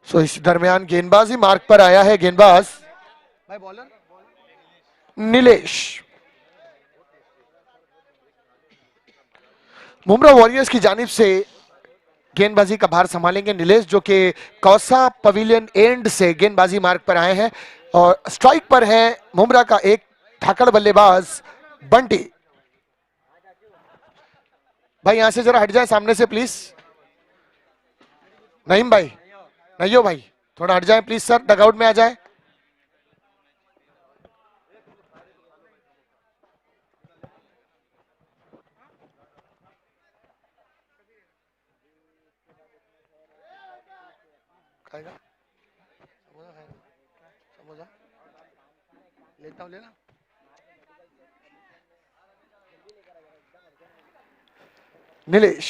सो इस दरमियान गेंदबाजी मार्ग पर आया है गेंदबाज भाई बॉलर नीलेश। मुंब्रा वॉरियर्स की जानिब से गेंदबाजी का भार संभालेंगे नीलेश, जो कि कौसा पवेलियन एंड से गेंदबाजी मार्ग पर आए हैं। और स्ट्राइक पर है मुंब्रा का एक ठाकड़ बल्लेबाज बंटी। भाई यहां से जरा हट जाए सामने से प्लीज। नईम भाई, नईयो भाई थोड़ा हट जाए प्लीज सर, डगआउट में आ जाए। खाएगा समोसा, खाएगा समोसा लेता हूँ, लेना। नीलेश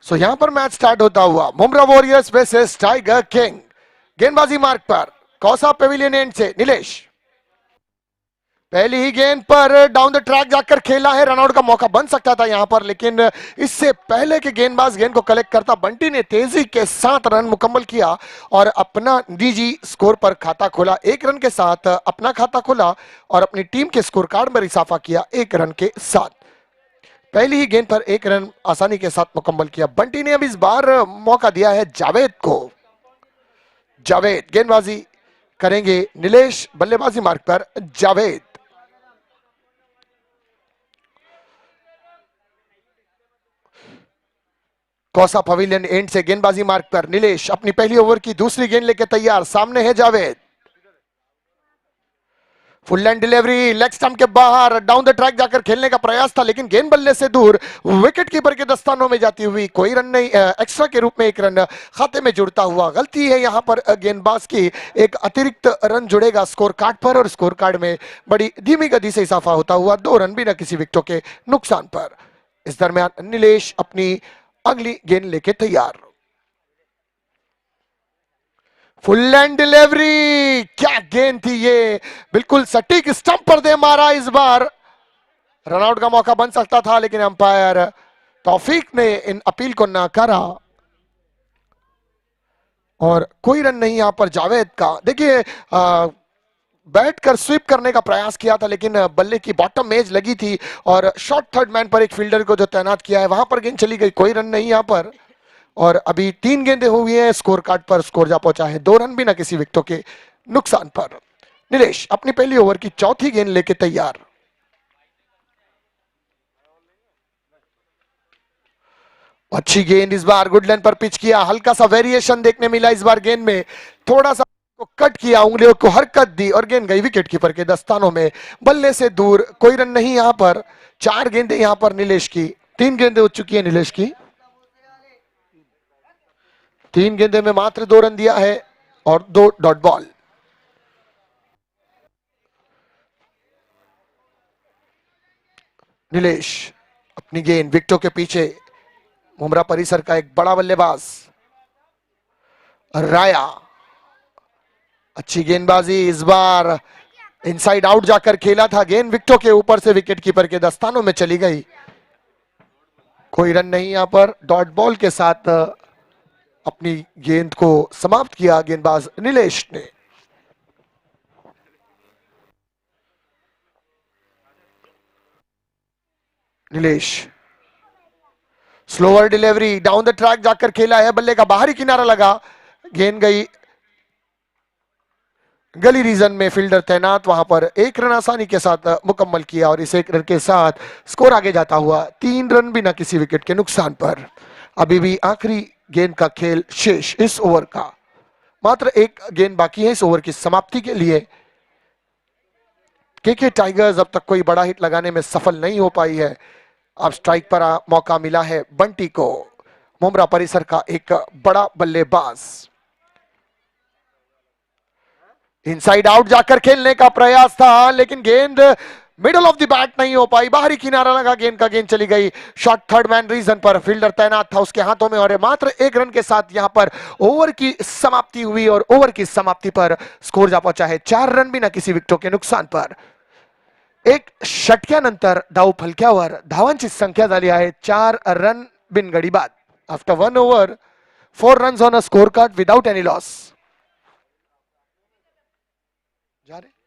सो यहां पर मैच स्टार्ट होता हुआ Mumbra warriors versus tiger king. गेंदबाजी मार्ग पर कौसा पेविलियन एंड से नीलेश। पहली ही गेंद पर डाउन द ट्रैक जाकर खेला है, रनआउट का मौका बन सकता था यहां पर, लेकिन इससे पहले कि गेंदबाज गेंद को कलेक्ट करता बंटी ने तेजी के साथ रन मुकम्मल किया और अपना निजी स्कोर पर खाता खोला। एक रन के साथ अपना खाता खोला और अपनी टीम के स्कोर कार्ड में इजाफा किया एक रन के साथ। पहली ही गेंद पर एक रन आसानी के साथ मुकम्मल किया बंटी ने। अब इस बार मौका दिया है जावेद को। जावेद गेंदबाजी करेंगे नीलेश, बल्लेबाजी मार्ग पर जावेद। कौसा पवेलियन एंड से गेंदबाजी मार्ग पर नीलेश अपनी पहली ओवर की दूसरी गेंद लेकर तैयार। सामने है Javed, full land delivery leg stump के बाहर डाउन द ट्रैक जाकर खेलने का प्रयास था, लेकिन गेंद बल्ले से दूर विकेट कीपर के दस्तानों में जाती हुई कोई रन नहीं। एक्स्ट्रा के रूप में एक रन खाते में जुड़ता हुआ। गलती है यहां पर गेंदबाज की, एक अतिरिक्त रन जुड़ेगा स्कोर कार्ड पर और स्कोर कार्ड में बड़ी धीमी गति से इजाफा होता हुआ 2 रन बिना किसी विकेटों के नुकसान पर। इस दरमियान नीलेश अपनी अगली गेंद लेके तैयार। फुल लैंड डिलीवरी, क्या गेंद थी ये, बिल्कुल सटीक स्टंप पर दे मारा। इस बार रनआउट का मौका बन सकता था, लेकिन अंपायर तौफीक ने इन अपील को नकारा और कोई रन नहीं यहां पर जावेद का। देखिए बैट कर स्वीप करने का प्रयास किया था, लेकिन बल्ले की बॉटम एज लगी थी और शॉर्ट थर्ड मैन पर एक फील्डर को जो तैनात किया है वहां पर गेंद चली गई। कोई रन नहीं यहां पर और अभी 3 गेंदें हुई हैं स्कोर कार्ड पर। स्कोर जा पहुंचा है 2 रन बिना किसी विकेटों के नुकसान पर। नीलेश अपनी पहली ओवर की चौथी गेंद लेके तैयार। अच्छी गेंद इस बार गुडलैंड पर पिच किया। हल्का सा वेरिएशन देखने मिला इस बार गेंद में, थोड़ा सा को कट किया, उंगलियों को हरकत दी और गेंद गई विकेट कीपर के दस्तानों में बल्ले से दूर। कोई रन नहीं यहां पर। 4 गेंदें यहां पर नीलेश की, 3 गेंदें हो चुकी है नीलेश की। 3 गेंदे में मात्र 2 रन दिया है और 2 डॉट बॉल। नीलेश अपनी गेंद विकेटों के पीछे। मुंब्रा परिसर का एक बड़ा बल्लेबाज राया, अच्छी गेंदबाजी इस बार इनसाइड आउट जाकर खेला था। गेंद विकेटों के ऊपर से विकेट कीपर के दस्तानों में चली गई। कोई रन नहीं यहां पर। डॉट बॉल के साथ अपनी गेंद को समाप्त किया गेंदबाज नीलेश ने। Nilesh slower delivery down the track जाकर खेला है, बल्ले का बाहरी किनारा लगा, गेंद गई गली रीजन में। फील्डर तैनात वहां पर। 1 रन आसानी के साथ मुकम्मल किया और इस 1 रन के साथ स्कोर आगे जाता हुआ 3 रन बिना किसी विकेट के नुकसान पर। अभी भी आखिरी गेंद का खेल शेष इस ओवर का। मात्र 1 गेंद बाकी है इस ओवर की समाप्ति के लिए। केके टाइगर्स अब तक कोई बड़ा हिट लगाने में सफल नहीं हो पाई है। अब स्ट्राइक पर मौका मिला है बंटी को, मुंब्रा परिसर का एक बड़ा बल्लेबाज। इनसाइड आउट जाकर खेलने का प्रयास था, लेकिन गेंद मिडल ऑफ द बैट नहीं हो पाई, बाहरी किनारा लगा गेंद का, गेंद चली गई शॉट थर्ड मैन रीजन पर, फील्डर तैनात था उसके हाथों में और मात्र एक रन के साथ यहां पर ओवर की समाप्ति हुई और ओवर की समाप्ति पर स्कोर जा पहुंचा है 4 रन बिना किसी विकेटों के नुकसान पर. एक षटक्यानंतर धाव फलक्यावर धावांची संख्या झाली आहे 4 रन बिनगडी बाद. After 1 over 4 runs on a scorecard without any loss. जा रहे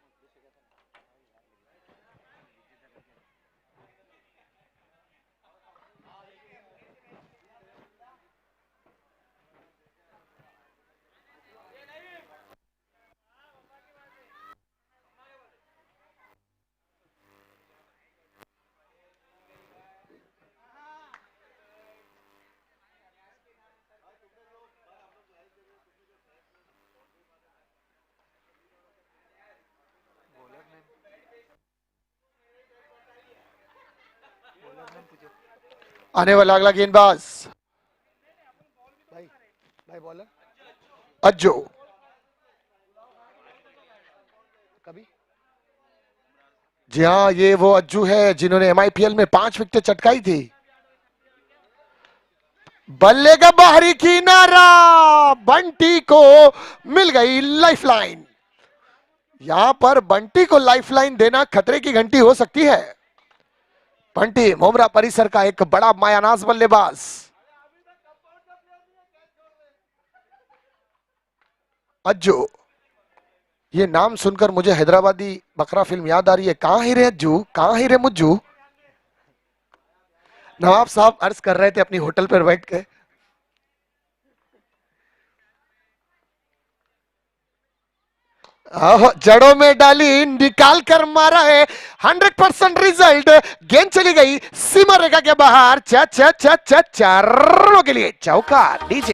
आने वाला अगला गेंदबाज भाई भाई बॉलर अज्जू. कभी जी हाँ, ये वो अज्जू है जिन्होंने एमआईपीएल में 5 विकेटें चटकाई थी. बल्ले का बाहरी किनारा, बंटी को मिल गई लाइफलाइन. यहां पर बंटी को लाइफलाइन देना खतरे की घंटी हो सकती है. बंटी मोमरा परिसर का एक बड़ा मायानाज बल्लेबाज. अज्जू, ये नाम सुनकर मुझे हैदराबादी बकरा फिल्म याद आ रही है. कहां ही रे अज्जू, कहां ही रे मुज्जू. नवाब साहब अर्ज कर रहे थे अपनी होटल पर बैठ के. जड़ों में डाली, निकाल कर मारा है. 100% रिजल्ट. गेंद चली गई सीमा रेखा के बाहर. चार रनों के लिए चौका नीचे.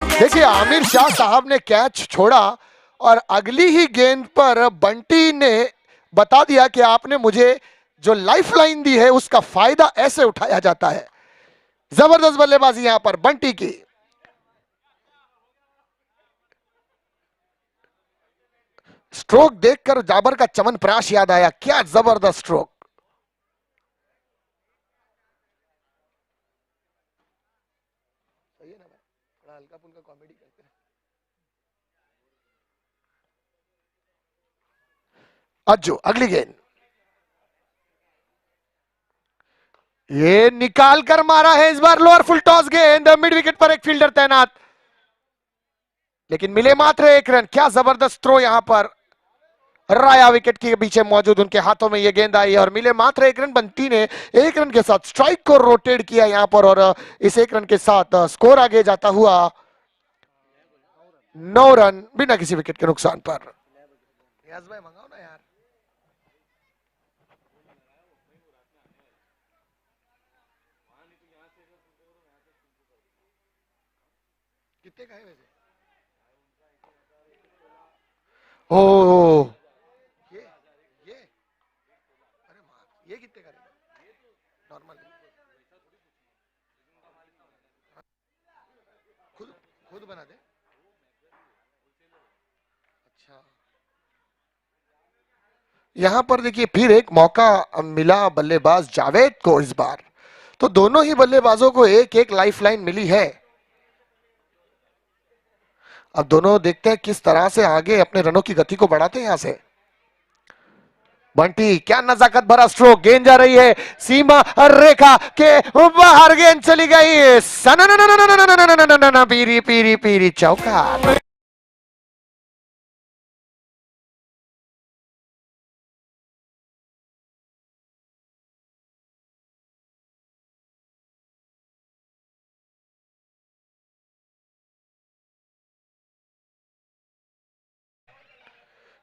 देखिए आमिर शाह साहब ने कैच छोड़ा और अगली ही गेंद पर बंटी ने बता दिया कि आपने मुझे जो लाइफलाइन दी है उसका फायदा ऐसे उठाया जाता है. जबरदस्त बल्लेबाजी यहां पर बंटी की. स्ट्रोक देखकर जाबर का चमन प्राश याद आया. क्या जबरदस्त स्ट्रोक. सही है ना भाई, थोड़ा हल्का फुल्का कॉमेडी करते हैं. अज्जू अगली गेंद, ये निकाल कर मारा है इस बार लोअर फुल टॉस गेंद. मिड विकेट पर एक फील्डर तैनात, लेकिन मिले मात्र एक रन. क्या जबरदस्त थ्रो यहां पर. राया विकेट के पीछे मौजूद, उनके हाथों में यह गेंद आई और मिले मात्र एक रन. बंटी ने एक रन के साथ स्ट्राइक को रोटेट किया यहां पर और इस एक रन के साथ स्कोर आगे जाता हुआ 9 रन बिना किसी विकेट के नुकसान पर. मंगाओ ना यार. कितने का है वैसे. ओ ये अरे ये कितने का नॉर्मल. खुद खुद बना दे. अच्छा, यहां पर देखिए फिर एक मौका मिला बल्लेबाज जावेद को इस बार. तो दोनों ही बल्लेबाजों को एक एक लाइफलाइन मिली है. अब दोनों देखते हैं किस तरह से आगे अपने रनों की गति को बढ़ाते हैं. यहां से बंटी, क्या नजाकत भरा स्ट्रोक. गेंद जा रही है सीमा रेखा के बाहर, गेंद चली गई. पीरी पीरी पीरी चौका.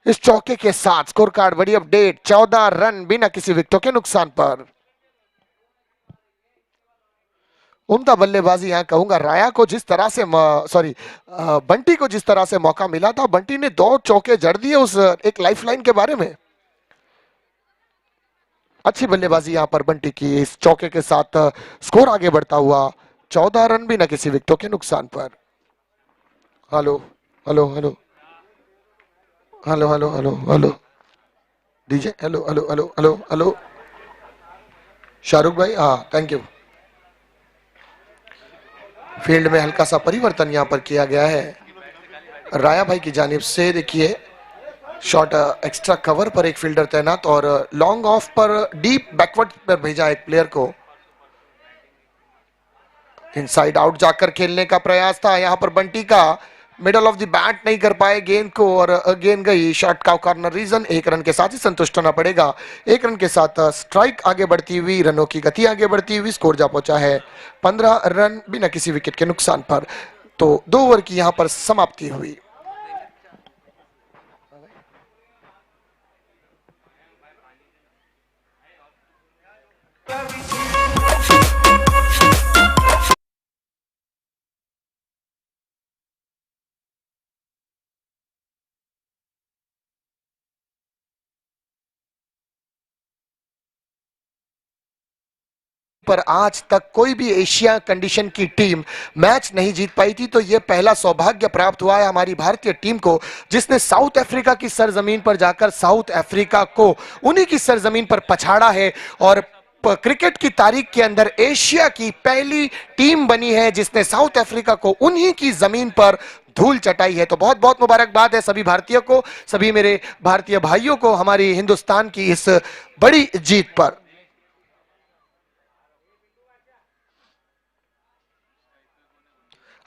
इस चौके के साथ स्कोर कार्ड बड़ी अपडेट. 14 रन बिना किसी विकेटों के नुकसान पर. उम्दा बल्लेबाजी यहां कहूंगा. राया को जिस तरह से बंटी को जिस तरह से मौका मिला था, बंटी ने 2 चौके जड़ दिए उस एक लाइफलाइन के बारे में. अच्छी बल्लेबाजी यहां पर बंटी की, इस चौके के साथ स्कोर आगे बढ़ता हुआ 14 रन बिना किसी विकेटों के नुकसान पर। Hello hello hello hello hello hello hello DJ, hello hello hello hello hello Shahrukh भाई, हाँ थैंक यू। फील्ड में हल्का सा परिवर्तन यहां पर किया गया है राया भाई की जानिब से। देखिए शॉट एक्स्ट्रा कवर पर एक फील्डर तैनात और लॉन्ग ऑफ पर डीप बैकवर्ड पर भेजा एक प्लेयर को। इनसाइड आउट जाकर खेलने का प्रयास था यहां पर बंटी का, मिडल ऑफ द बैट नहीं कर पाए गेंद को और गेंद गई शॉट का कॉर्नर रीजन। एक रन के साथ ही संतुष्ट होना पड़ेगा। एक रन के साथ स्ट्राइक आगे बढ़ती हुई, रनों की गति आगे बढ़ती हुई, स्कोर जा पहुंचा है 15 रन बिना किसी विकेट के नुकसान पर। तो 2 ओवर की यहां पर समाप्ति हुई। पर आज तक कोई भी एशिया कंडीशन की टीम मैच नहीं जीत पाई थी, तो यह पहला सौभाग्य प्राप्त हुआ है हमारी भारतीय टीम को, जिसने साउथ अफ्रीका की सरजमीन पर जाकर साउथ अफ्रीका को उन्हीं की सरजमीन पर पछाड़ा है और क्रिकेट की तारीख के अंदर एशिया की पहली टीम बनी है जिसने साउथ अफ्रीका को उन्हीं की जमीन पर धूल चटाई है। तो बहुत बहुत मुबारकबाद है सभी भारतीयों को, सभी मेरे भारतीय भाइयों को हमारी हिंदुस्तान की इस बड़ी जीत पर।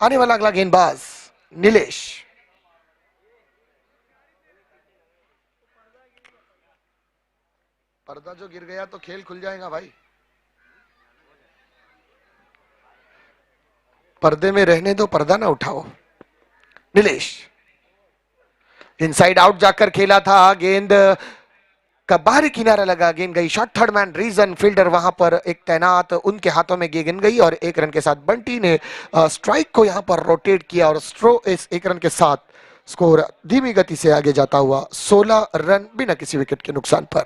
आने वाला अगला गेंदबाज नीलेश। पर्दा जो गिर गया तो खेल खुल जाएगा भाई, पर्दे में रहने दो, पर्दा ना उठाओ। नीलेश इनसाइड आउट जाकर खेला था, गेंद का बाहरी किनारा लगा, गेंद गई shot, third man region, fielder वहां पर एक तैनात, उनके हाथों में गेंद गई और एक रन के साथ बंटी ने स्ट्राइक को यहां पर रोटेट किया और इस एक रन के साथ स्कोर धीमी गति से आगे जाता हुआ 16 रन बिना किसी विकेट के नुकसान पर।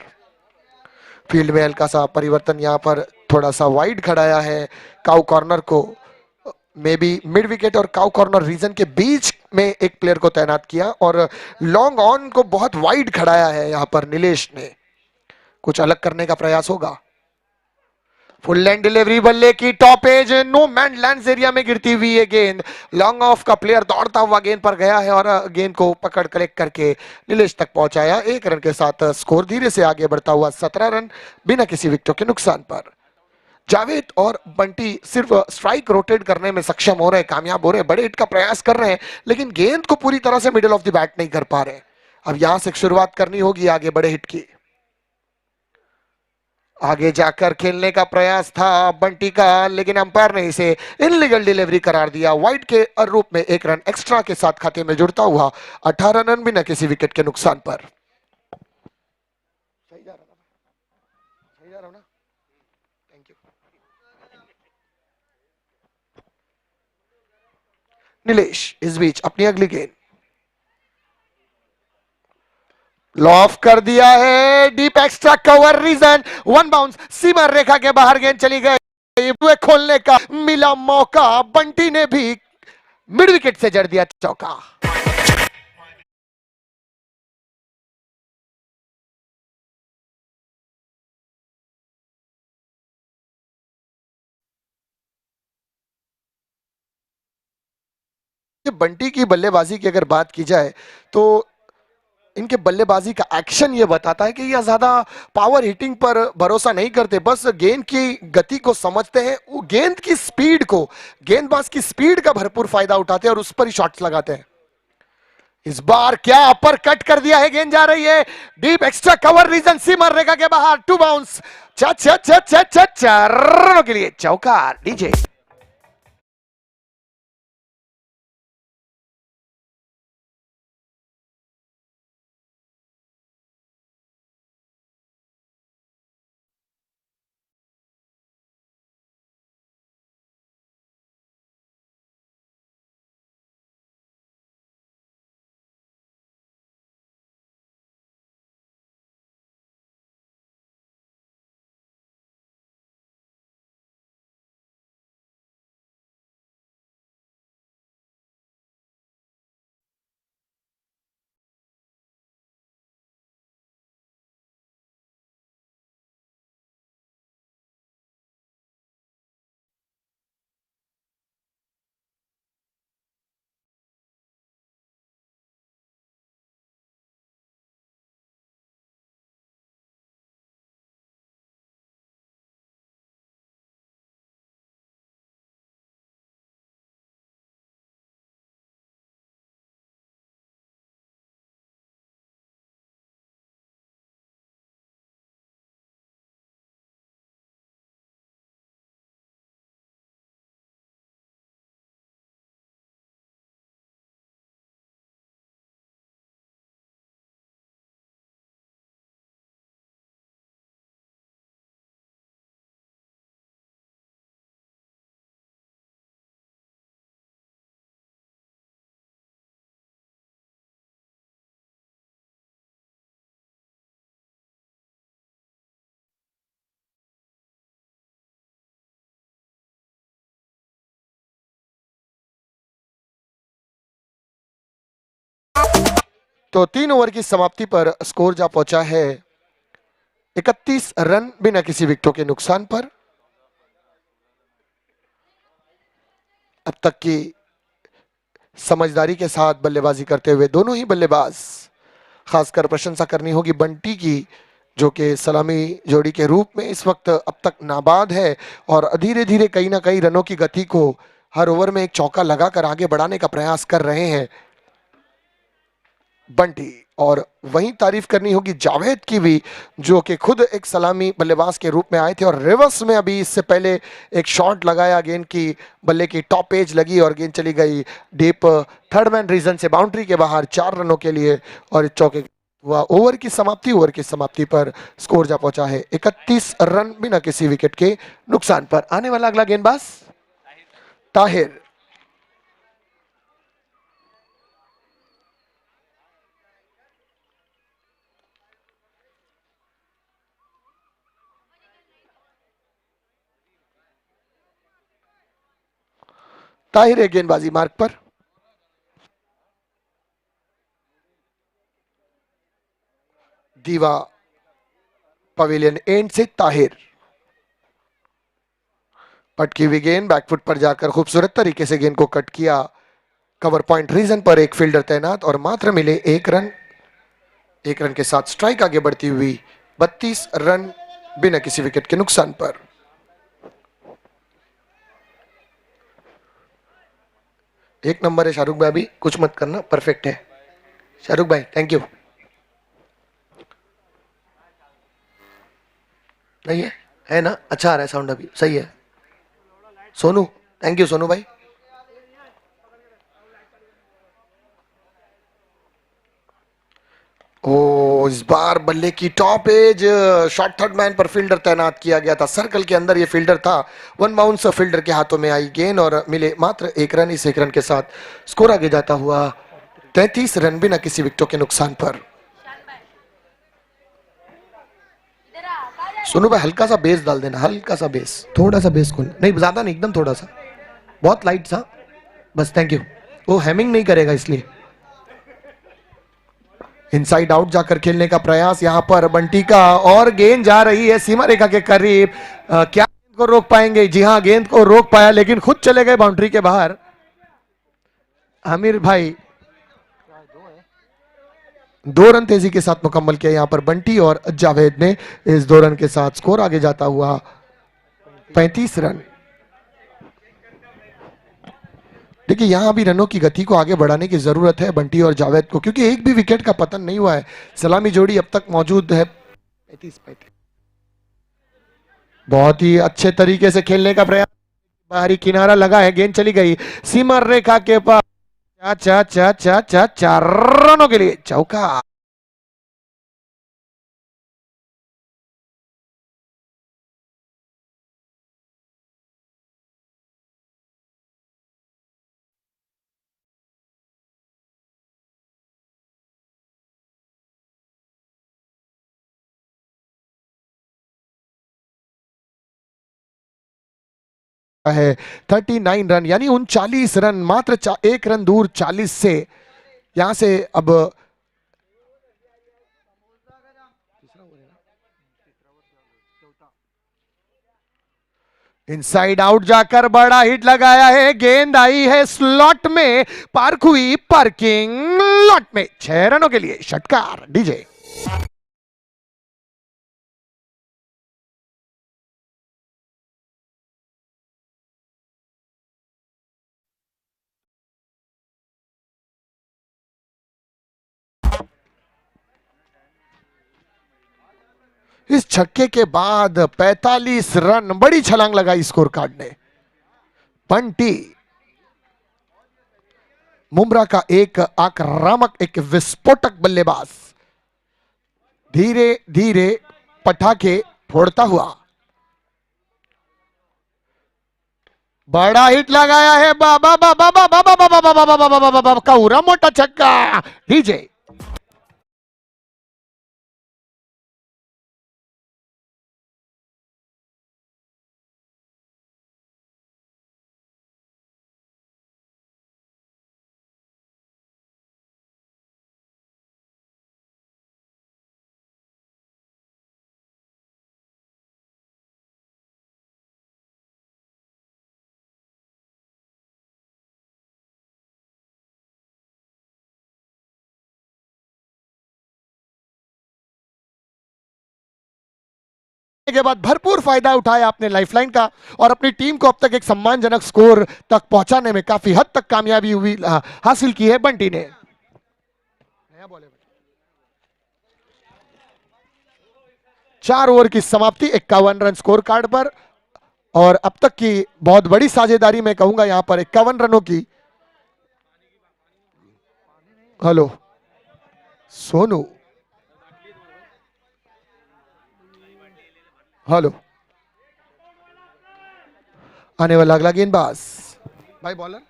फील्ड में हल्का सा परिवर्तन यहां पर, थोड़ा सा वाइड खड़ाया है काउ कॉर्नर को, मे बी मिड विकेट और काउ कॉर्नर रीजन के बीच में एक प्लेयर को तैनात किया और लॉन्ग ऑन को बहुत वाइड खड़ाया है यहां पर नीलेश ने। कुछ अलग करने का प्रयास होगा। फुल लेंथ डिलीवरी, बल्ले की top edge, no man land area में गिरती हुई ये गेंद, लॉन्ग ऑफ का प्लेयर दौड़ता हुआ गेंद पर गया है और गेंद को पकड़ कलेक्ट करके नीलेश तक पहुंचाया। एक रन के साथ स्कोर धीरे से आगे बढ़ता हुआ 17 रन बिना किसी विकेटों के नुकसान पर। जावेद और बंटी सिर्फ स्ट्राइक रोटेट करने में सक्षम हो रहे हैं, कामयाब हो रहे हैं, बड़े हिट का प्रयास कर रहे हैं, लेकिन गेंद को पूरी तरह से मिडिल ऑफ द बैट नहीं कर पा रहे। अब यहां से शुरुआत करनी होगी आगे बड़े हिट की। आगे जाकर खेलने का प्रयास था बंटी का, लेकिन अंपायर ने इसे इनलीगल डिलीवरी करार दिया। वाइड के रूप में एक रन एक्स्ट्रा के साथ खाते में जुड़ता हुआ 18 रन बिना किसी विकेट के नुकसान पर। सही जा रहा ना, सही जा रहा ना, थैंक यू। नीलेश इस बीच अपनी अगली गेंद लॉफ कर दिया है, deep extra cover region, one bounce, सीमा रेखा के बाहर गेंद चली गई। खोलने का मिला मौका, बंटी ने भी मिड विकेट से जड़ दिया चौका। बंटी की बल्लेबाजी की अगर बात की जाए तो इनके बल्लेबाजी का एक्शन ये बताता है कि ये ज्यादा पावर हिटिंग पर भरोसा नहीं करते, बस गेंद की गति को समझते हैं, वो गेंद की स्पीड को, गेंदबाज की स्पीड का भरपूर फायदा उठाते हैं और उस पर ही शॉट्स लगाते हैं। इस बार क्या अपर कट कर दिया है, गेंद जा रही है डीप एक्स्ट्रा कवर रीजन, सीमर रेखा के बाहर, टू बाउंस, रनों के लिए चौका। डीजे तो 3 ओवर की समाप्ति पर स्कोर जा पहुंचा है 31 रन बिना किसी विकेटों के नुकसान पर। अब तक की समझदारी के साथ बल्लेबाजी करते हुए दोनों ही बल्लेबाज, खासकर प्रशंसा करनी होगी बंटी की, जो कि सलामी जोड़ी के रूप में इस वक्त अब तक नाबाद है और धीरे धीरे कहीं ना कहीं रनों की गति को हर ओवर में एक चौका लगाकर आगे बढ़ाने का प्रयास कर रहे हैं बंटी। और वहीं तारीफ करनी होगी जावेद की भी, जो कि खुद एक सलामी बल्लेबाज के रूप में आए थे और रिवर्स में अभी इससे पहले एक शॉट लगाया, गेंद की बल्ले की टॉप एज लगी और गेंद चली गई डीप थर्ड मैन रीजन से बाउंड्री के बाहर 4 रनों के लिए। और इस चौके हुआ ओवर की समाप्ति पर स्कोर जा पहुंचा है 31 रन बिना किसी विकेट के नुकसान पर। आने वाला अगला गेंदबाज ताहिर। ताहिर है गेंदबाजी मार्ग पर। दीवा पवेलियन एंड से ताहिर, पटकी हुई गेंद बैकफुट पर जाकर खूबसूरत तरीके से गेंद को कट किया। कवर पॉइंट रीजन पर एक फील्डर तैनात और मात्र मिले 1 रन। 1 रन के साथ स्ट्राइक आगे बढ़ती हुई 32 रन बिना किसी विकेट के नुकसान पर। एक नंबर है शाहरुख भाई, अभी कुछ मत करना, परफेक्ट है शाहरुख भाई, थैंक यू। नहीं है ना, अच्छा आ रहा है साउंड, अभी सही है सोनू, थैंक यू सोनू भाई। ओ, इस बार बल्ले की top edge, short third man पर फील्डर तैनात किया गया था, सर्कल के अंदर ये फील्डर था। वन बाउंस फील्डर के हाथों में आई गेंद और मिले मात्र 1 रन। इस 1 रन के साथ स्कोर आगे जाता हुआ 33 रन बिना किसी विकेटों के नुकसान पर। सोनू भाई हल्का सा बेस डाल देना, हल्का सा बेस, थोड़ा सा बेस खोल, नहीं ज्यादा नहीं, एकदम थोड़ा सा, बहुत लाइट सा, बस थैंक यू। वो हैमिंग नहीं करेगा इसलिए। इनसाइड आउट जाकर खेलने का प्रयास यहां पर बंटी का और गेंद जा रही है सीमा रेखा के करीब। क्या गेंद को रोक पाएंगे? जी हां, गेंद को रोक पाया लेकिन खुद चले गए बाउंड्री के बाहर आमिर भाई। 2 रन तेजी के साथ मुकम्मल किया यहां पर बंटी और जावेद ने। इस 2 रन के साथ स्कोर आगे जाता हुआ 35 रन। देखिए यहां भी रनों की गति को आगे बढ़ाने की जरूरत है बंटी और जावेद को, क्योंकि एक भी विकेट का पतन नहीं हुआ है। सलामी जोड़ी अब तक मौजूद है। 35 बहुत ही अच्छे तरीके से खेलने का प्रयास, बाहरी किनारा लगा है, गेंद चली गई सीमा रेखा के पास। चा चा चा चा 4 रनों के लिए चौका। है 39 रन, यानी 39 रन, मात्र 1 रन दूर 40 से। यहां से अब इनसाइड आउट जाकर बड़ा हिट लगाया है, गेंद आई है स्लॉट में, पार्क हुई पार्किंग लॉट में। 6 रनों के लिए षटकार डीजे। इस छक्के के बाद 45 रन, बड़ी छलांग लगाई स्कोर कार्ड ने। बंटी मुमरा का एक आक्रामक, एक विस्फोटक बल्लेबाज, धीरे धीरे पटाखे फोड़ता हुआ बड़ा हिट लगाया है। बाबा बाबा बाबा बाबा बाबा बाबा बाबा बाबा का उरा मोटा छक्का डीजे। के बाद भरपूर फायदा उठाया आपने लाइफलाइन का और अपनी टीम को अब तक एक सम्मानजनक स्कोर तक पहुंचाने में काफी हद तक कामयाबी हुई हासिल की है बंटी ने। 4 ओवर की समाप्ति 51 रन स्कोर कार्ड पर और अब तक की बहुत बड़ी साझेदारी मैं कहूंगा यहां पर 51 रनों की। हेलो सोनू, हेलो, आने वाला अगला गेंदबाज भाई बॉलर,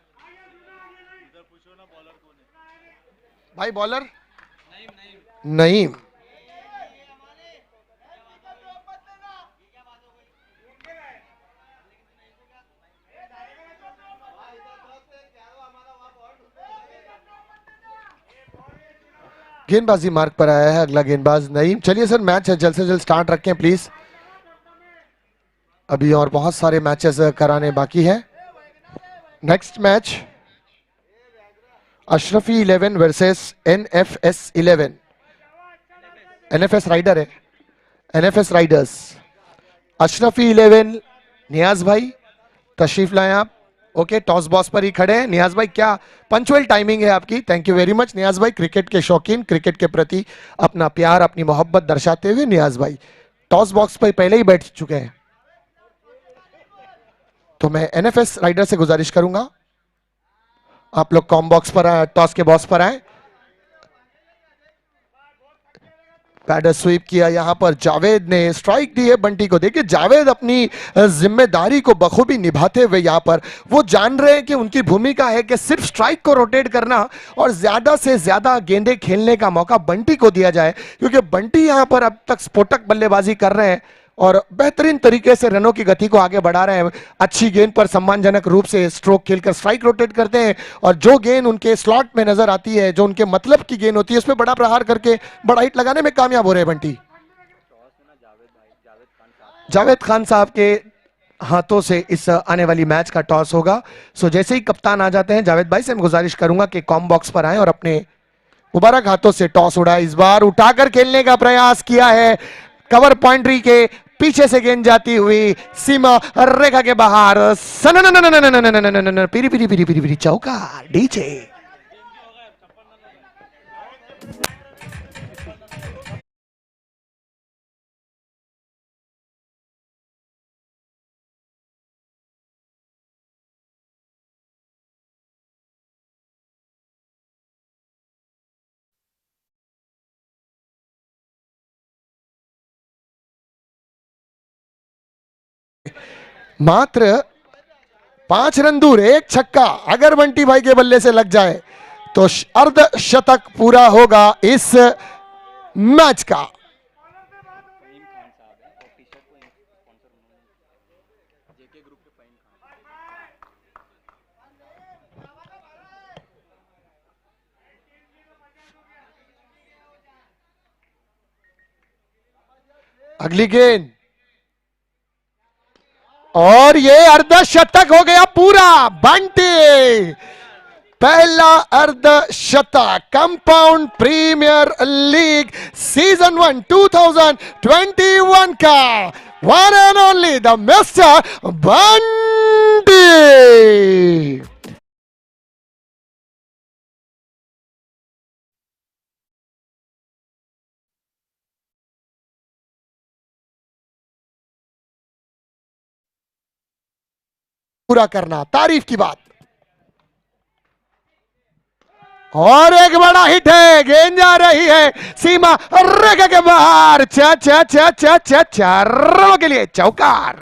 भाई बॉलर नईम। गेंदबाजी मार्ग पर आया है अगला गेंदबाज नईम। चलिए सर, मैच है जल्द से जल्द स्टार्ट रखें प्लीज, अभी और बहुत सारे मैचेस कराने बाकी है। Next match Ashrafi 11 versus NFS 11। NFS rider है, एनएफएस राइडर्स। अशरफी 11 नियाज भाई तशरीफ लाएं आप। ओके, टॉस बॉक्स पर ही खड़े हैं नियाज भाई। क्या पंचुअल टाइमिंग है आपकी, थैंक यू वेरी मच नियाज भाई। क्रिकेट के शौकीन, क्रिकेट के प्रति अपना प्यार अपनी मोहब्बत दर्शाते हुए नियाज भाई टॉस बॉक्स पर पहले ही बैठ चुके हैं। तो मैं एनएफएस राइडर से गुजारिश करूंगा आप लोग कॉम बॉक्स पर आए, टॉस के बॉक्स पर आए। पैडर स्वीप किया यहां पर जावेद ने, स्ट्राइक दी है बंटी को। देखिए जावेद अपनी जिम्मेदारी को बखूबी निभाते हुए यहां पर वो जान रहे हैं कि उनकी भूमिका है कि सिर्फ स्ट्राइक को रोटेट करना और ज्यादा से ज्यादा गेंदें खेलने का मौका बंटी को दिया जाए, क्योंकि बंटी यहां पर अब तक स्फोटक बल्लेबाजी कर रहे हैं और बेहतरीन तरीके से रनों की गति को आगे बढ़ा रहे हैं। अच्छी गेंद पर सम्मानजनक रूप से स्ट्रोक खेलकर स्ट्राइक रोटेट करते हैं और जो गेंद उनके स्लॉट में नजर आती है, जो उनके मतलब की गेंद होती है, उस पर बड़ा प्रहार करके बड़ा हिट लगाने में कामयाब हो रहे हैं बंटी। जावेद खान साहब के हाथों से इस आने वाली मैच का टॉस होगा। सो जैसे ही कप्तान आ जाते हैं जावेद भाई से मैं गुजारिश करूंगा कि कॉम बॉक्स पर आए और अपने मुबारक हाथों से टॉस उड़ाए। इस बार उठाकर खेलने का प्रयास किया है, कवर पॉइंट्री के पीछे से गेंद जाती हुई सीमा रेखा के बाहर, पीरी पीरी पीरी पीरी पीरी चौका डीजे। मात्र 5 रन दूर, एक छक्का अगर बंटी भाई के बल्ले से लग जाए तो अर्धशतक पूरा होगा इस मैच का। अगली गेंद और ये अर्धशतक हो गया पूरा। बंटी पहला अर्धशतक कंपाउंड प्रीमियर लीग सीजन 1 2021 का one and only the mister Bunty. पूरा करना तारीफ की बात। और एक बड़ा हिट है, गेंद जा रही है सीमा रेखा के बाहर, चारों के लिए चौकार।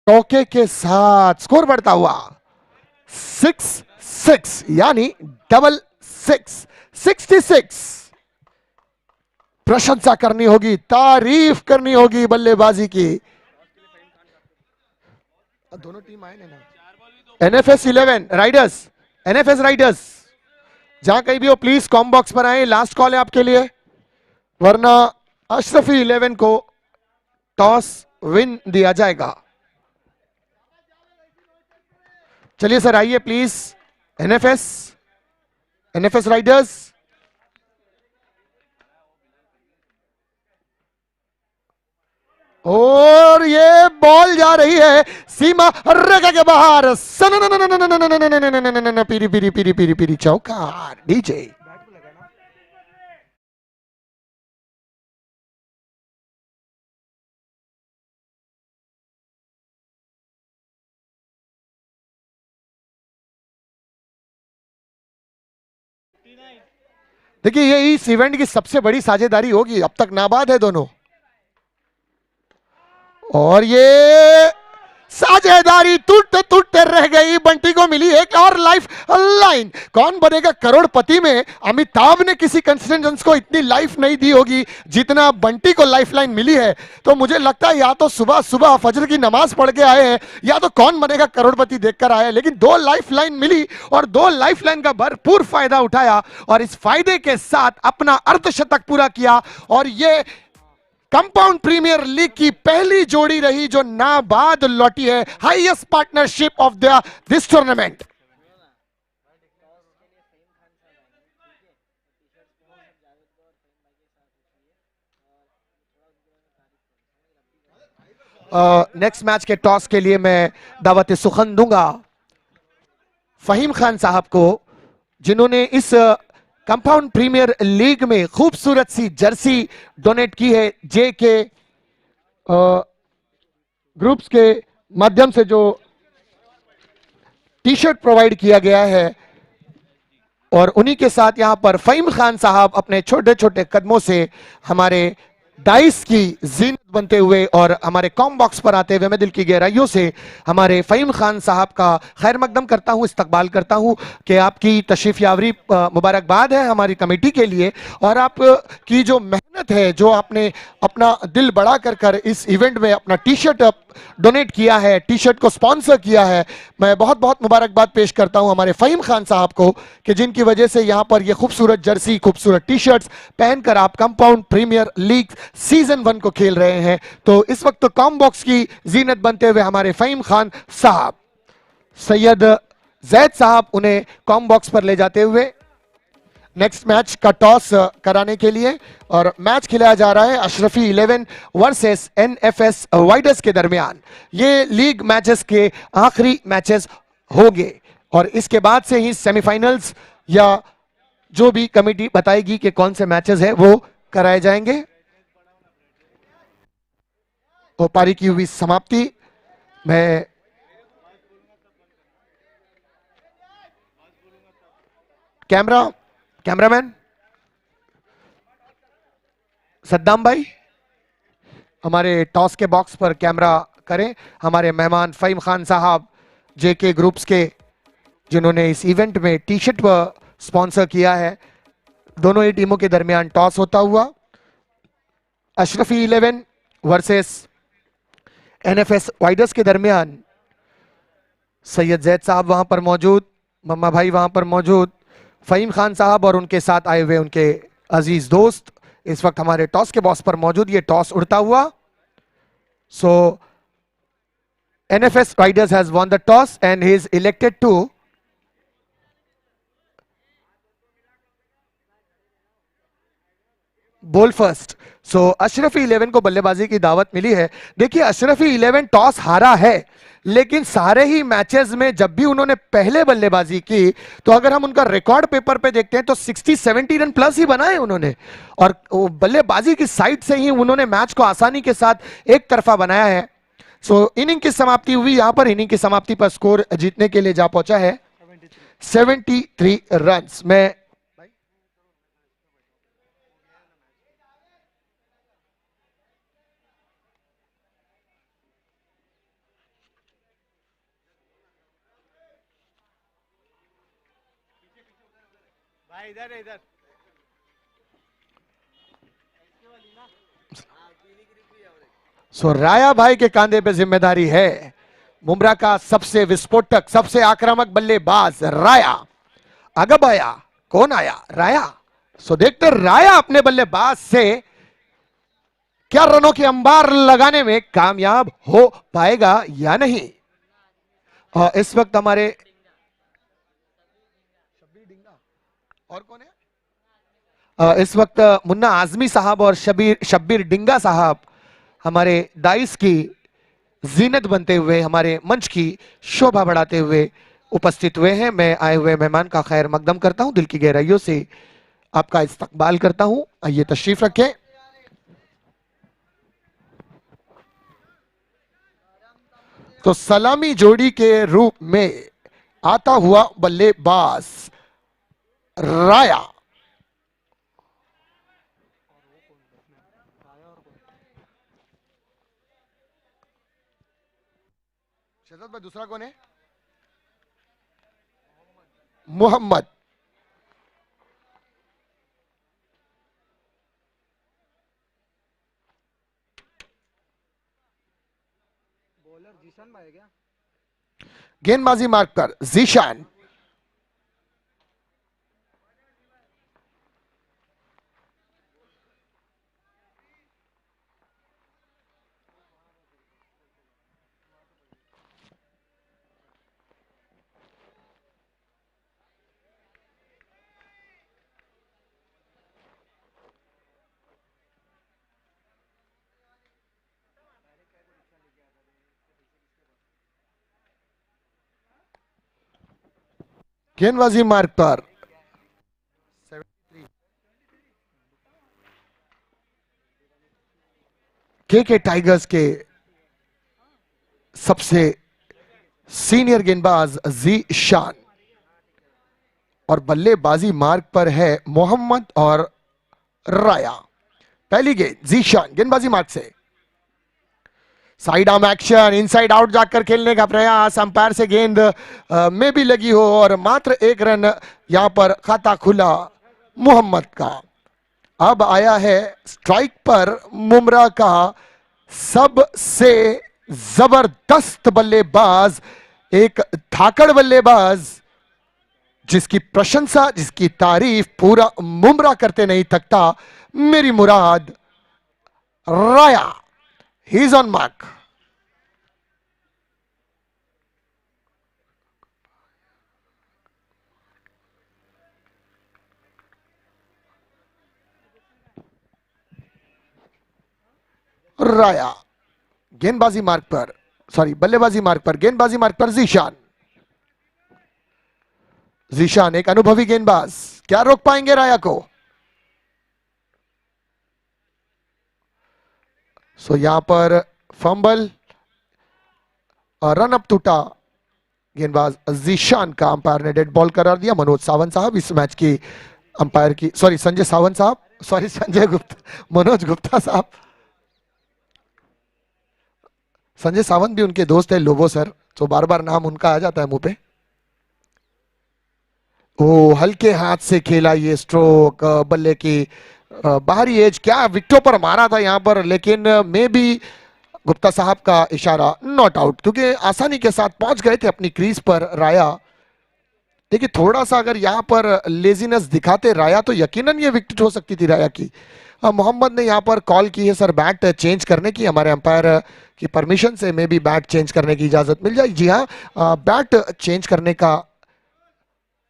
चौके के साथ स्कोर बढ़ता हुआ 6-6 यानी 66। प्रशंसा करनी होगी, तारीफ करनी होगी बल्लेबाजी की। दोनों टीम आए ना, एनएफएस 11 राइडर्स, एनएफएस राइडर्स जहां कहीं भी हो प्लीज कॉम बॉक्स पर आए, लास्ट कॉल है आपके लिए, वरना अशरफी 11 को टॉस विन दिया जाएगा। चलिए सर आइए प्लीज, एनएफएस एनएफएस राइडर्स और ये बॉल जा रही है सीमा रेखा के बाहर। पीरी पीरी पीरी पीरी पीरी चौकार डीजे। देखिए ये इस इवेंट की सबसे बड़ी साझेदारी होगी, अब तक नाबाद है दोनों, और ये साझेदारी टूटते टूटते रह गई। बंटी को मिली एक और लाइफ लाइन। कौन बनेगा करोड़पति में अमिताभ ने किसी कंस्टेंटेंट्स को इतनी लाइफ नहीं दी होगी जितना बंटी को लाइफ लाइन मिली है। तो मुझे लगता है या तो सुबह सुबह फजर की नमाज पढ़ के आए हैं या तो कौन बनेगा करोड़पति देखकर आए हैं, लेकिन 2 लाइफ लाइन मिली और 2 लाइफ लाइन का भरपूर फायदा उठाया और इस फायदे के साथ अपना अर्धशतक पूरा किया। और ये कंपाउंड प्रीमियर लीग की पहली जोड़ी रही जो नाबाद लौटी है। Highest partnership of this tournament. Next match के टॉस के लिए मैं दावत सुखन दूंगा फहीम खान साहब को, जिन्होंने इस कंपाउंड प्रीमियर लीग में खूबसूरत सी जर्सी डोनेट की है। जे के ग्रुप्स के माध्यम से जो टी शर्ट प्रोवाइड किया गया है, और उन्हीं के साथ यहां पर फहीम खान साहब अपने छोटे छोटे कदमों से हमारे डाइस की जीनत बनते हुए और हमारे कॉम बॉक्स पर आते हुए मैं दिल की गहराइयों से हमारे फहीम खान साहब का खैर मकदम करता हूं, इस्तकबाल करता हूं कि आपकी तशरीफ यावरी मुबारकबाद है हमारी कमेटी के लिए, और आप की जो मेहनत है, जो आपने अपना दिल बढ़ा कर इस इवेंट में अपना टी शर्ट डोनेट किया है, टी शर्ट को स्पॉन्सर किया है। मैं बहुत बहुत मुबारकबाद पेश करता हूं हमारे फहीम खान साहब को कि जिनकी वजह से यहां पर ये खूबसूरत जर्सी, खूबसूरत टी शर्ट्स पहनकर आप कंपाउंड प्रीमियर लीग सीजन 1 को खेल रहे हैं। तो इस वक्त कॉम बॉक्स की जीनत बनते हुए हमारे फहीम खान साहब, सैयद जैद साहब उन्हें कॉम बॉक्स पर ले जाते हुए नेक्स्ट मैच का टॉस कराने के लिए, और मैच खिलाया जा रहा है अशरफी 11 वर्सेस एनएफएस वाइडर्स के दरमियान। ये लीग मैचेस के आखिरी मैचेस होंगे और इसके बाद से ही सेमीफाइनल्स या जो भी कमेटी बताएगी कि कौन से मैचेस हैं वो कराए जाएंगे। तो पारी की हुई समाप्ति। मैं कैमरामैन सद्दाम भाई हमारे टॉस के बॉक्स पर कैमरा करें। हमारे मेहमान फहीम खान साहब जेके ग्रुप्स के, जिन्होंने इस इवेंट में टी शर्ट स्पॉन्सर किया है। दोनों ही टीमों के दरमियान टॉस होता हुआ अशरफी 11 वर्सेस एनएफएस वाइडर्स के दरमियान सैयद जैद साहब वहां पर मौजूद, मम्मा भाई वहां पर मौजूद, फहीम खान साहब और उनके साथ आए हुए उनके अजीज दोस्त इस वक्त हमारे टॉस के बॉक्स पर मौजूद। ये टॉस उड़ता हुआ, so NFS riders has won the toss and he is elected to bowl first. So Ashrafi 11 को बल्लेबाजी की दावत मिली है। देखिए अशरफी 11 टॉस हारा है, लेकिन सारे ही मैचेस में जब भी उन्होंने पहले बल्लेबाजी की तो अगर हम उनका रिकॉर्ड पेपर पे देखते हैं तो 60-70 रन प्लस ही बनाए उन्होंने, और बल्लेबाजी की साइड से ही उन्होंने मैच को आसानी के साथ एक तरफा बनाया है। सो इनिंग की समाप्ति हुई, यहां पर इनिंग की समाप्ति पर स्कोर जीतने के लिए जा पहुंचा है 73 रन में। इधर इधर सो राया भाई के कांधे पे जिम्मेदारी है। मुमरा का सबसे विस्फोटक, सबसे आक्रामक बल्लेबाज राया। अगब आया, कौन आया? राया। सो देखते राया अपने बल्लेबाज से क्या रनों के अंबार लगाने में कामयाब हो पाएगा या नहीं। और इस वक्त हमारे और कौन है? इस वक्त मुन्ना आजमी साहब और शबीर शब्बीर डिंगा साहब हमारे डाइस की जीनत बनते हुए, हमारे मंच की शोभा बढ़ाते हुए उपस्थित हुए हैं। मैं आए हुए मेहमान का खैर मकदम करता हूं, दिल की गहराइयों से आपका इस्तकबाल करता हूं। आइए तशरीफ रखें। तो सलामी जोड़ी के रूप में आता हुआ बल्लेबाज राया। शहजाद भाई, दूसरा कौन है? मोहम्मद। बॉलर जीशन भाई क्या? गेंदबाजी मार्ग पर जीशान। गेंदबाजी मार्ग पर के टाइगर्स के सबसे सीनियर गेंदबाज जीशान और बल्लेबाजी मार्ग पर है मोहम्मद और राया। पहली गेंद जीशान गेंदबाजी मार्ग से, side arm action, inside out जाकर खेलने का प्रयास, अंपायर से गेंद में भी लगी हो और मात्र एक रन यहां पर खाता खुला मोहम्मद का। अब आया है स्ट्राइक पर मुमरा का सबसे जबरदस्त बल्लेबाज, एक धाकड़ बल्लेबाज जिसकी प्रशंसा, जिसकी तारीफ पूरा मुमरा करते नहीं थकता, मेरी मुराद राया। He is on mark. राया गेंदबाजी मार्ग पर, सॉरी बल्लेबाजी मार्ग पर, गेंदबाजी मार्ग पर जीशान। जीशान एक अनुभवी गेंदबाज, क्या रोक पाएंगे राया को? सो यहां पर फंबल और रन अप टूटा गेंदबाज जीशान का अंपायर ने डेड बॉल करार दिया। मनोज सावंत साहब इस मैच की अंपायर की, सॉरी संजय सावंत साहब, सॉरी संजय गुप्ता, मनोज गुप्ता साहब, संजय सावंत भी उनके दोस्त है लोबो सर, तो बार बार नाम उनका आ जाता है मुंह पे। ओ हल्के हाथ से खेला ये स्ट्रोक, बल्ले की बाहरी एज, क्या विकेटों पर मारा था यहां पर, लेकिन मे भी गुप्ता साहब का इशारा नॉट आउट, क्योंकि आसानी के साथ पहुंच गए थे अपनी क्रीज पर राया। देखिए थोड़ा सा अगर यहां पर लेजीनेस दिखाते राया तो यकीनन ये विकेट हो सकती थी राया की। मोहम्मद ने यहां पर कॉल की है सर बैट चेंज करने की, हमारे अंपायर की परमिशन से मे भी बैट चेंज करने की इजाजत मिल जाए। जी हाँ, बैट चेंज करने का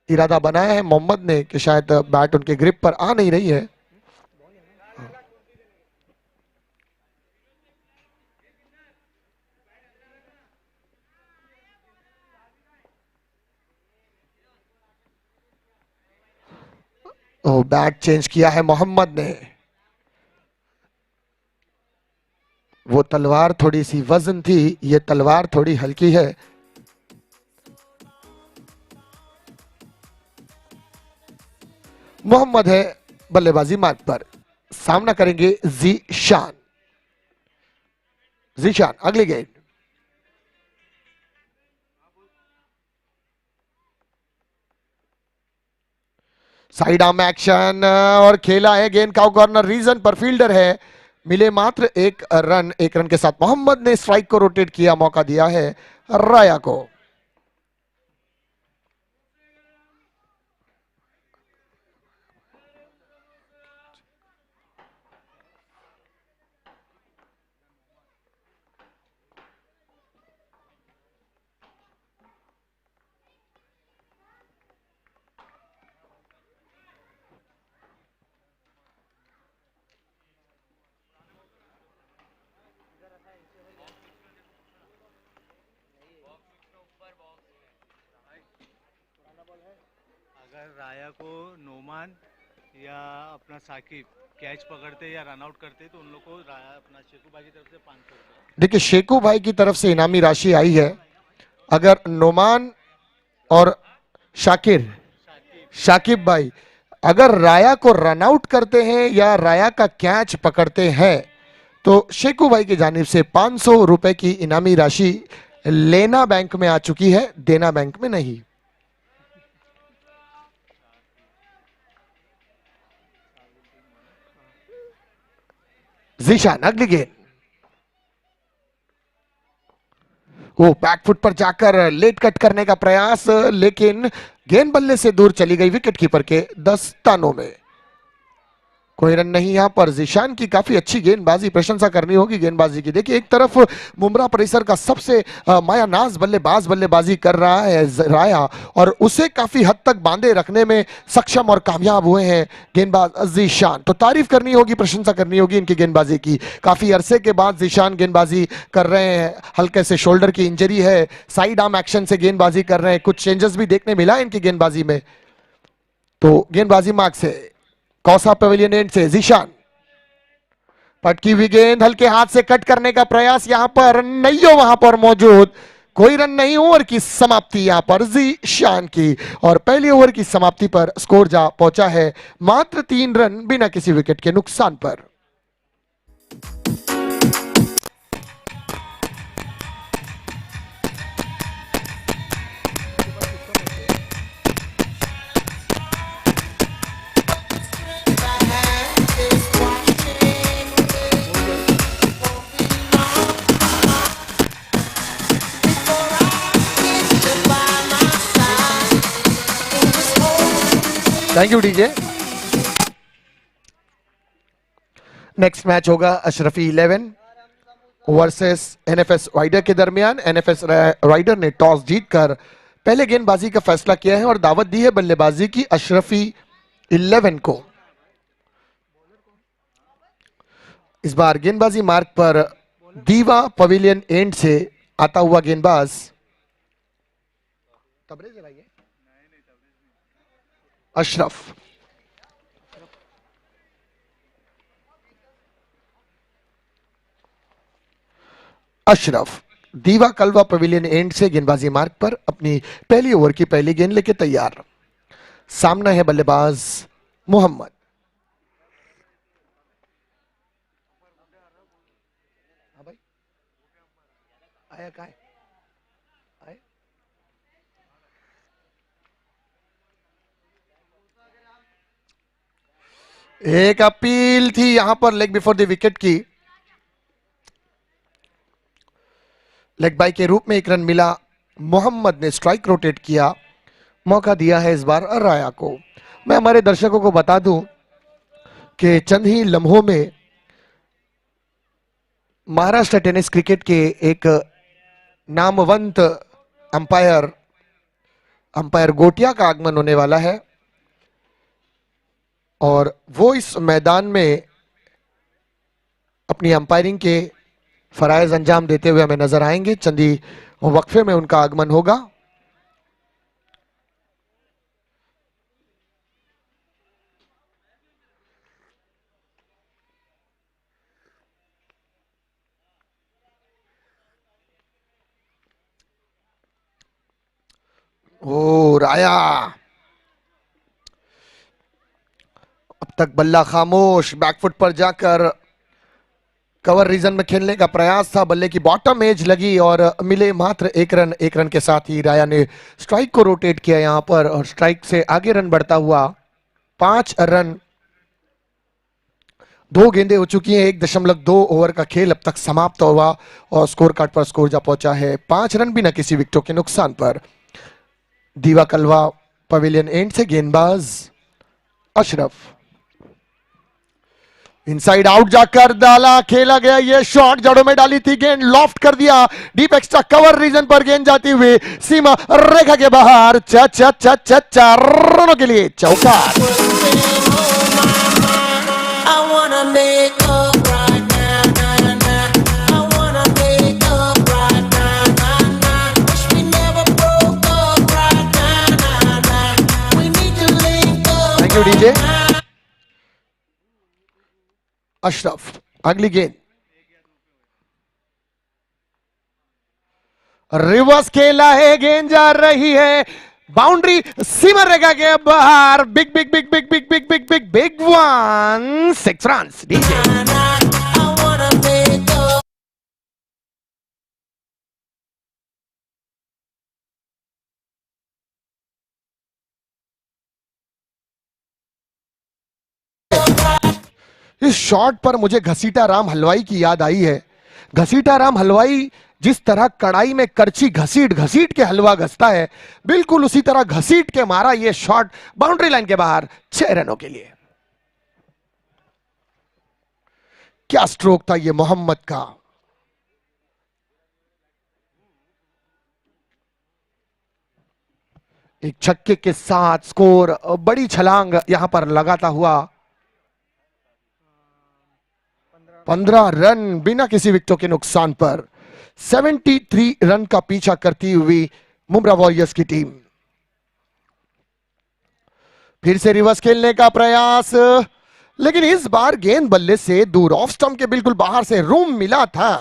इरादा बनाया है मोहम्मद ने कि शायद बैट उनके ग्रिप पर आ नहीं रही है। ओ बैट चेंज किया है मोहम्मद ने। वो तलवार थोड़ी सी वजन थी, ये तलवार थोड़ी हल्की है। मोहम्मद है बल्लेबाजी मार्ग पर, सामना करेंगे जीशान। जीशान अगली गेंद, साइड आर्म एक्शन और खेला है गेंद का कॉर्नर रीजन पर, फील्डर है, मिले मात्र एक रन। एक रन के साथ मोहम्मद ने स्ट्राइक को रोटेट किया, मौका दिया है राया को। अगर राया को नोमान या अपना साकिब कैच पकड़ते या रन आउट करते तो उन लोग को राया अपना शेखू भाई की तरफ से 500 रुपये। देखिए शेखू भाई की तरफ से इनामी राशि आई है। अगर नोमान और शाकिब भाई अगर राया को रन आउट करते हैं या राया का कैच पकड़ते हैं तो शेखू भाई की जानिब से 500 रुपए की इनामी राशि लेना बैंक में आ चुकी है, देना बैंक में नहीं। जीशान अगली गेंद, वो बैकफुट पर जाकर लेट कट करने का प्रयास, लेकिन गेंद बल्ले से दूर चली गई विकेट कीपर के दस्तानों में। कोई रन नहीं। यहां पर जीशान की काफी अच्छी गेंदबाजी, प्रशंसा करनी होगी गेंदबाजी की। देखिए एक तरफ बुमराह परिसर का सबसे मायानाज बल्लेबाजी कर रहा है राया और उसे काफी हद तक बांधे रखने में सक्षम और कामयाब हुए हैं गेंदबाज जीशान। तो तारीफ करनी होगी, प्रशंसा करनी होगी इनकी गेंदबाजी की। काफी अरसे के बाद जीशान गेंदबाजी कर रहे हैं, हल्के से शोल्डर की इंजरी है, साइड आर्म एक्शन से गेंदबाजी कर रहे हैं, कुछ चेंजेस भी देखने मिला इनकी गेंदबाजी में। तो गेंदबाजी मार्ग से कौसा पवेलियन एंड से जीशान, पटकी हुई गेंद हल्के हाथ से कट करने का प्रयास, यहां पर नहीं हो वहां पर मौजूद, कोई रन नहीं। ओवर की समाप्ति यहां पर जीशान की और पहले ओवर की समाप्ति पर स्कोर जा पहुंचा है मात्र 3 रन बिना किसी विकेट के नुकसान पर। Thank you DJ. Next match होगा अशरफी 11 वर्सेस एनएफएस राइडर के दरमियान। एनएफएस राइडर ने टॉस जीतकर पहले गेंदबाजी का फैसला किया है और दावत दी है बल्लेबाजी की अशरफी 11 को। इस बार गेंदबाजी मार्ग पर दीवा पवेलियन एंड से आता हुआ गेंदबाज अशरफ। अशरफ दीवा कलवा पवेलियन एंड से गेंदबाजी मार्ग पर अपनी पहली ओवर की पहली गेंद लेके तैयार। सामना है बल्लेबाज मोहम्मद। आया का है? आया? एक अपील थी यहां पर लेग बिफोर द विकेट की, लेग बाई के रूप में 1 रन मिला। मोहम्मद ने स्ट्राइक रोटेट किया, मौका दिया है इस बार राया को। मैं हमारे दर्शकों को बता दूं कि चंद ही लम्हों में महाराष्ट्र टेनिस क्रिकेट के एक नामवंत अंपायर गोटिया का आगमन होने वाला है और वो इस मैदान में अपनी अंपायरिंग के फराइज अंजाम देते हुए हमें नजर आएंगे। चंदी वक्फे में उनका आगमन होगा। ओ राया, अब तक बल्ला खामोश, बैकफुट पर जाकर कवर रीजन में खेलने का प्रयास था, बल्ले की बॉटम एज लगी और मिले मात्र 1 रन। 1 रन के साथ ही राया ने स्ट्राइक को रोटेट किया यहां पर और स्ट्राइक से आगे रन बढ़ता हुआ 5 रन। 2 गेंदें हो चुकी हैं, 1.2 ओवर का खेल अब तक समाप्त हुआ और स्कोर कार्ड पर स्कोर जा पहुंचा है 5 रन बिना किसी विकेटों के नुकसान पर। दीवा कलवा पवेलियन एंड से गेंदबाज अशरफ, इनसाइड आउट जाकर डाला, खेला गया ये शॉट, जड़ों में डाली थी गेंद, लॉफ्ट कर दिया, डीप एक्स्ट्रा कवर रीजन पर गेंद जाती हुई सीमा रेखा के बाहर। 4 रनों के लिए चौका। डीजे अशरफ, अगली गेंद रिवर्स खेला है, गेंद जा रही है बाउंड्री, सीमा रेखा के बाहर, big big big big big big big big big one, 6 runs DJ. इस शॉट पर मुझे घसीटा राम हलवाई की याद आई है। घसीटा राम हलवाई जिस तरह कढ़ाई में करछी घसीट घसीट के हलवा घसता है, बिल्कुल उसी तरह घसीट के मारा ये शॉट बाउंड्री लाइन के बाहर 6 रनों के लिए। क्या स्ट्रोक था ये मोहम्मद का। एक छक्के के साथ स्कोर, बड़ी छलांग यहां पर लगाता हुआ 15 रन बिना किसी विकेटों के नुकसान पर 73 रन का पीछा करती हुई मुंब्रा वॉरियर्स की टीम। फिर से रिवर्स खेलने का प्रयास, लेकिन इस बार गेंद बल्ले से दूर, ऑफ स्टंप के बिल्कुल बाहर से रूम मिला था,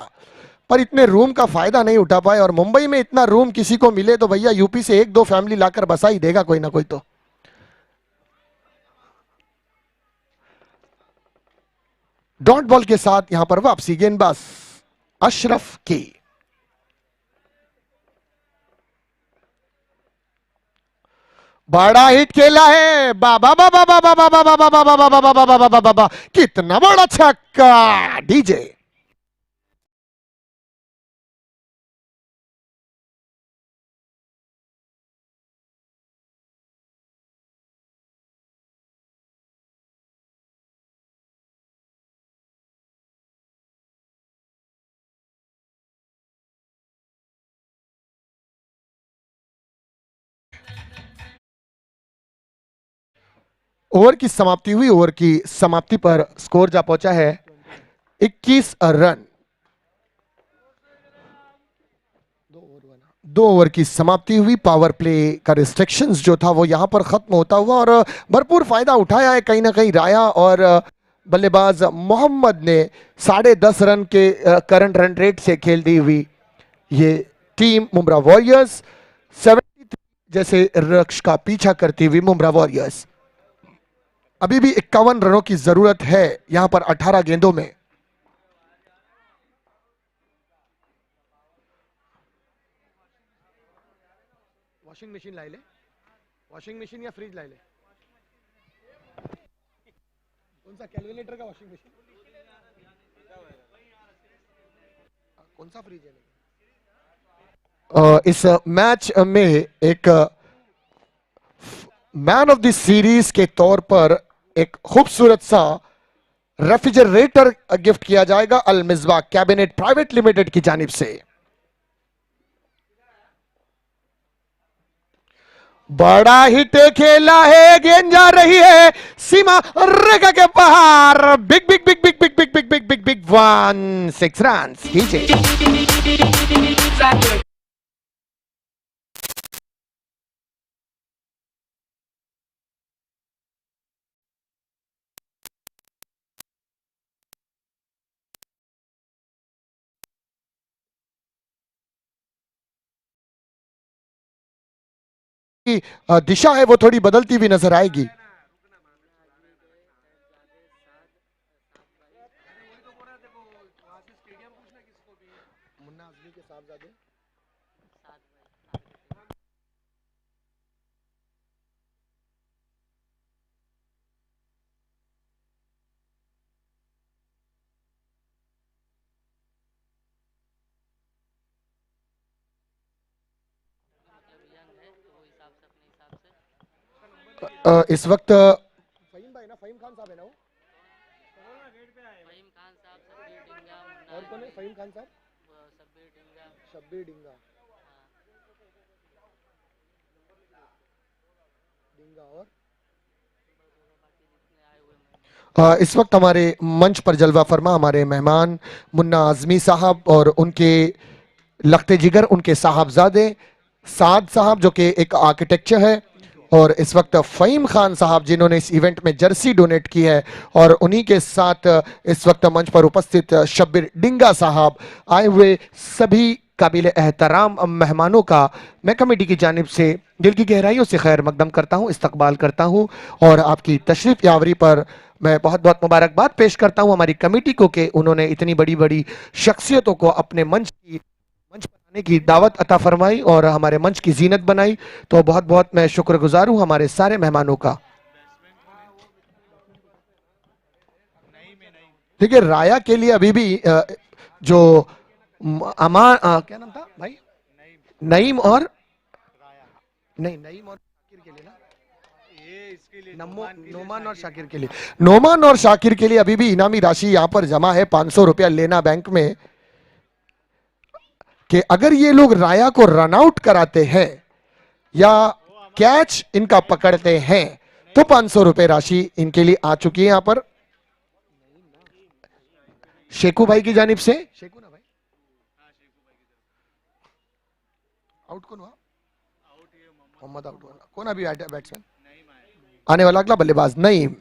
पर इतने रूम का फायदा नहीं उठा पाए। और मुंबई में इतना रूम किसी को मिले तो भैया यूपी से 1-2 फैमिली लाकर बसा ही देगा कोई ना कोई तो। डॉट बॉल के साथ यहां पर वापसी, गेंदबाज अशरफ की। बड़ा हिट खेला है, बाबा बाबा बाबा बाबा बाबा बाबा बाबा बाबा बाबा बाबा, कितना बड़ा छक्का डीजे। ओवर की समाप्ति हुई, ओवर की समाप्ति पर स्कोर जा पहुंचा है 21 रन। 2 ओवर की समाप्ति हुई, पावर प्ले का रिस्ट्रिक्शंस जो था वो यहां पर खत्म होता हुआ, और भरपूर फायदा उठाया है कहीं ना कहीं राया और बल्लेबाज मोहम्मद ने 10.5 रन के करंट रन रेट से खेलती हुई ये टीम मुंब्रा वॉरियर्स 73 जैसे लक्ष्य का पीछा करती हुई मुंब्रा वॉरियर्स। अभी भी 51 रनों की जरूरत है यहां पर 18 गेंदों में। वॉशिंग मशीन ला ले, वॉशिंग मशीन या फ्रिज ला ले, कौन सा, कैलकुलेटर का वॉशिंग मशीन, कौन सा फ्रिज है। इस मैच में एक मैन ऑफ द सीरीज के तौर पर एक खूबसूरत सा रेफ्रिजरेटर गिफ्ट किया जाएगा अल मिसबा कैबिनेट प्राइवेट लिमिटेड की जानिब से। बड़ा हिट खेला है, गेंद जा रही है सीमा रेखा के बाहर, big big big big big big big big big big one, 6 run DJ. की दिशा है वो थोड़ी बदलती हुई नजर आएगी। इस वक्त फहीम भाई ना, फहीम खान साहब है ना वो, फहीम खान साहब, शब्बीर डिंगा, और कौन है फहीम खान साहब, शब्बीर डिंगा और इस वक्त हमारे मंच पर जलवा फरमा हमारे मेहमान मुन्ना आजमी साहब और उनके लखते जिगर, उनके साहबजादे साद साहब जो कि एक आर्किटेक्चर है, और इस वक्त फ़हीम खान साहब जिन्होंने इस इवेंट में जर्सी डोनेट की है, और उन्हीं के साथ इस वक्त मंच पर उपस्थित शब्बीर डिंगा साहब, आए हुए सभी काबिल एहतराम मेहमानों का मैं कमेटी की जानिब से दिल की गहराइयों से खैर मकदम करता हूं, इस्तकबाल करता हूं, और आपकी तशरीफ यावरी पर मैं बहुत बहुत मुबारकबाद पेश करता हूं हमारी कमेटी को कि उन्होंने इतनी बड़ी बड़ी शख्सियतों को अपने मंच पर आने की दावत अता फरमाई और हमारे मंच की जीनत बनाई। तो बहुत बहुत मैं शुक्रगुजार हूं हमारे सारे मेहमानों का। देखिए, राया के लिए अभी भी जो अमान क्या नाम था भाई, नईम और नईम और शाकिर के लिए ना, ये इसके लिए नोमान और शाकिर के लिए, नोमान और शाकिर के लिए अभी भी इनामी राशि यहां पर जमा है 500 रुपया लेना बैंक में, कि अगर ये लोग राया को रन आउट कराते हैं या कैच इनका पकड़ते हैं तो 500 रुपए राशि इनके लिए आ चुकी है यहां पर शेखू भाई की जानिब से। शेखू ना भाई, आउट कौन हुआ? मोहम्मद आउट हुआ। कौन अभी बैट्समैन आने वाला अगला बल्लेबाज? नईम।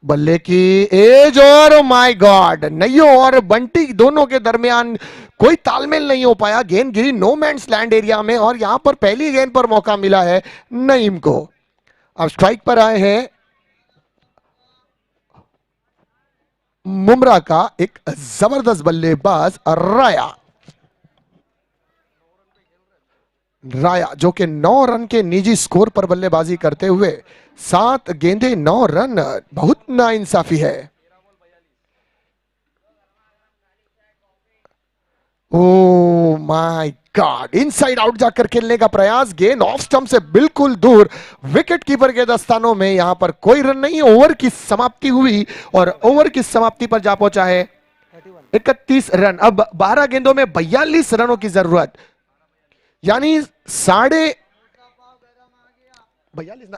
बल्ले की एज और माय गॉड, नईयो और बंटी दोनों के दरमियान कोई तालमेल नहीं हो पाया। गेंद गिरी नो मैंस लैंड एरिया में और यहां पर पहली गेंद पर मौका मिला है नईम को। अब स्ट्राइक पर आए हैं मुमरा का एक जबरदस्त बल्लेबाज राया, जो कि 9 रन के निजी स्कोर पर बल्लेबाजी करते हुए 7 गेंदे 9 रन, बहुत नाइंसाफी है। Oh my God, inside out जाकर खेलने का प्रयास, गेंद ऑफ स्टंप से बिल्कुल दूर, विकेट कीपर के दस्तानों में यहां पर कोई रन नहीं। ओवर की समाप्ति हुई और ओवर की समाप्ति पर जा पहुंचा है 31 रन। अब 12 गेंदों में 42 रनों की जरूरत, यानी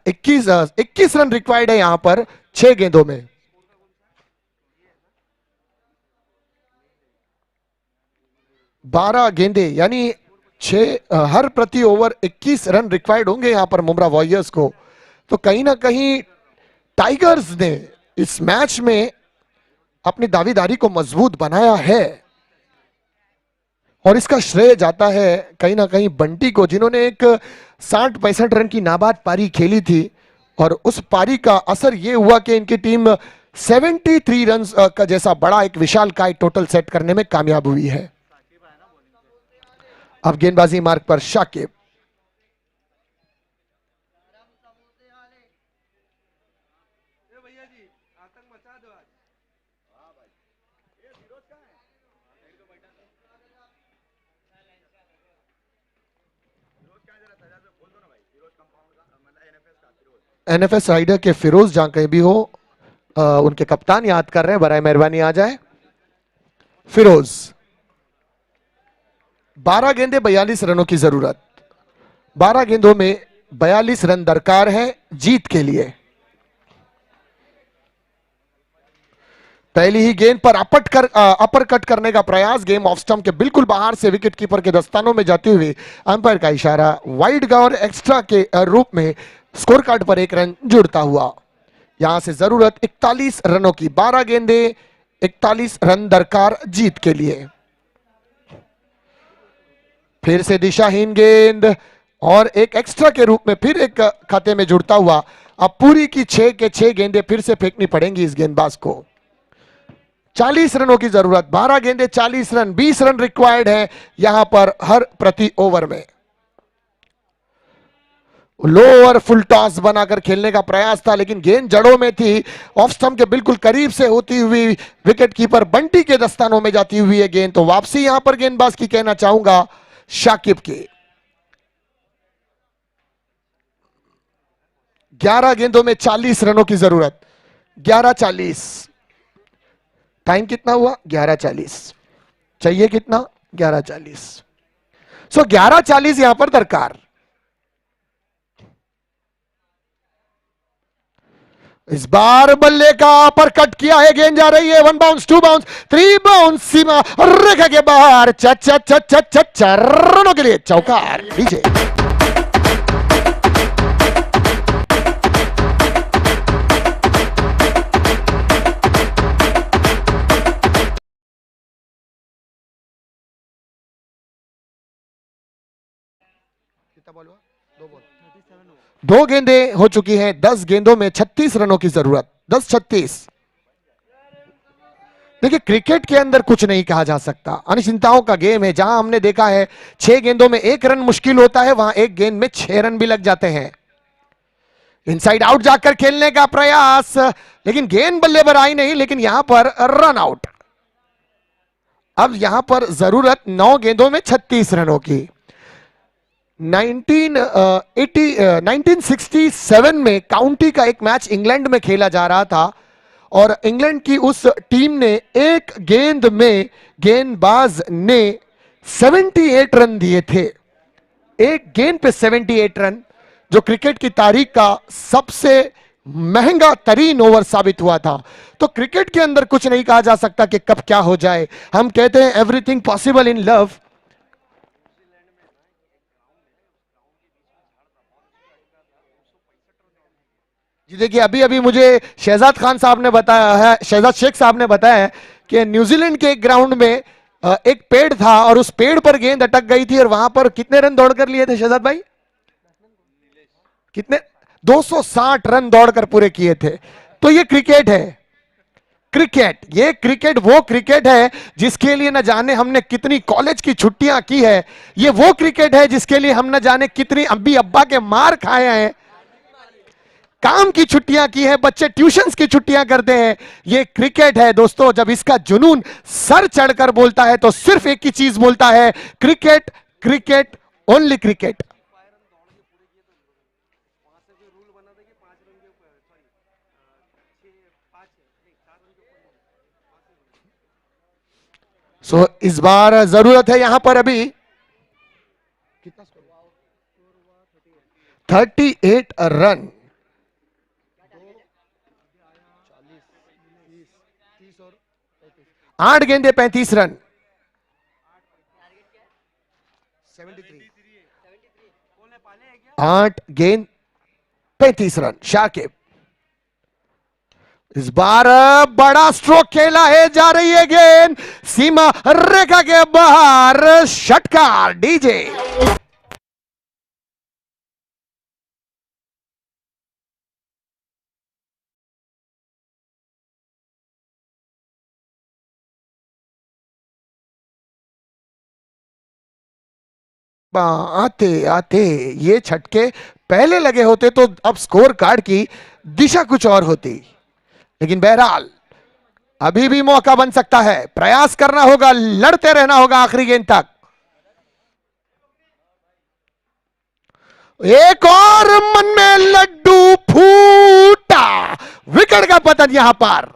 21 रन रिक्वायर्ड है यहां पर 6 गेंदों में। बारह गेंदे यानी 6, हर प्रति ओवर 21 रन रिक्वायर्ड होंगे यहां पर मुमरा वॉरियर्स को। तो कहीं ना कहीं टाइगर्स ने इस मैच में अपनी दावेदारी को मजबूत बनाया है और इसका श्रेय जाता है कहीं ना कहीं बंटी को, जिन्होंने एक 60-65 रन की नाबाद पारी खेली थी और उस पारी का असर यह हुआ कि इनकी टीम 73 रन का जैसा बड़ा एक विशालकाय टोटल सेट करने में कामयाब हुई है। अब गेंदबाजी मार्ग पर शाकिब, एनएफएस राइडर के फिरोज जहां कहीं भी हो, उनके कप्तान याद कर रहे हैं, बराए मेहरबानी आ जाए। फिरोज, 12 गेंदे 42 रनों की जरूरत, 12 गेंदों में 42 रन दरकार है जीत के लिए। पहली ही गेंद पर अपर कट करने का प्रयास, गेम ऑफ स्टंप के बिल्कुल बाहर से विकेट कीपर के दस्तानों में जाते हुए अंपायर का इशारा, वाइड और एक्स्ट्रा के रूप में स्कोर कार्ड पर 1 रन जुड़ता हुआ। यहां से जरूरत 41 रनों की, 12 गेंदे 41 रन दरकार जीत के लिए। फिर से दिशाहीन गेंद और एक एक्स्ट्रा के रूप में फिर एक खाते में जुड़ता हुआ। अब पूरी की 6 के 6 गेंदे फिर से फेंकनी पड़ेंगी इस गेंदबाज को। 40 रनों की जरूरत, 12 गेंदे 40 रन, 20 रन रिक्वायर्ड है यहां पर हर प्रति ओवर में। लोअर फुल टॉस बनाकर खेलने का प्रयास था लेकिन गेंद जड़ों में थी, ऑफ स्टंप के बिल्कुल करीब से होती हुई विकेट कीपर बंटी के दस्तानों में जाती हुई है गेंद। तो वापसी यहां पर गेंदबाज की कहना चाहूंगा शाकिब की। 11 गेंदों में 40 रनों की जरूरत, 11:40। टाइम कितना हुआ? 11:40। चाहिए कितना? 11:40। सो 11:40 यहां पर दरकार। इस बार बल्ले का पर कट किया है, गेंद जा रही है 1 बाउंस 2 बाउंस 3 बाउंस, सीमा रेखा के बाहर, रनों के लिए चौकार। नीचे कितना बॉल हुआ? 2 बॉल, 2 गेंदें हो चुकी हैं, 10 गेंदों में 36 रनों की जरूरत, 10-36। देखिए क्रिकेट के अंदर कुछ नहीं कहा जा सकता, अनिश्चितताओं का गेम है। जहां हमने देखा है 6 गेंदों में 1 रन मुश्किल होता है, वहां एक गेंद में 6 रन भी लग जाते हैं। इनसाइड आउट जाकर खेलने का प्रयास, लेकिन गेंद बल्ले पर आई नहीं, लेकिन यहां पर रन आउट। अब यहां पर जरूरत 9 गेंदों में 36 रनों की। 1967 में काउंटी का एक मैच इंग्लैंड में खेला जा रहा था और इंग्लैंड की उस टीम ने एक गेंद में गेंदबाज ने 78 रन दिए थे। एक गेंद पे 78 रन, जो क्रिकेट की तारीख का सबसे महंगा तरीन ओवर साबित हुआ था। तो क्रिकेट के अंदर कुछ नहीं कहा जा सकता कि कब क्या हो जाए। हम कहते हैं एवरीथिंग पॉसिबल इन लव। जी देखिए, अभी अभी मुझे शहजाद खान साहब ने बताया है, शहजाद शेख साहब ने बताया है कि न्यूजीलैंड के एक ग्राउंड में एक पेड़ था और उस पेड़ पर गेंद अटक गई थी और वहां पर कितने रन दौड़ कर लिए थे शहजाद भाई? कितने? 260 रन दौड़कर पूरे किए थे। तो ये क्रिकेट है, क्रिकेट, ये क्रिकेट वो क्रिकेट है जिसके लिए न जाने हमने कितनी कॉलेज की छुट्टियां की है। ये वो क्रिकेट है जिसके लिए हम न जाने कितनी अम्मी अब्बा के मार खाए हैं, काम की छुट्टियां की है, बच्चे ट्यूशंस की छुट्टियां करते हैं। ये क्रिकेट है दोस्तों। जब इसका जुनून सर चढ़कर बोलता है तो सिर्फ एक ही चीज बोलता है, क्रिकेट, क्रिकेट, ओनली क्रिकेट। सो इस बार जरूरत है यहां पर अभी कितना स्कोर? 38 रन। 8 गेंदे 35 रन। 8 गेंद 35 रन। शाकिब इस बार बड़ा स्ट्रोक खेला है, जा रही है गेंद सीमा रेखा के बाहर, षटकार। डीजे आते आते ये छटके पहले लगे होते तो अब स्कोर कार्ड की दिशा कुछ और होती, लेकिन बहरहाल अभी भी मौका बन सकता है। प्रयास करना होगा, लड़ते रहना होगा आखिरी गेंद तक। एक और मन में लड्डू फूटा, विकेट का पतन यहां पर।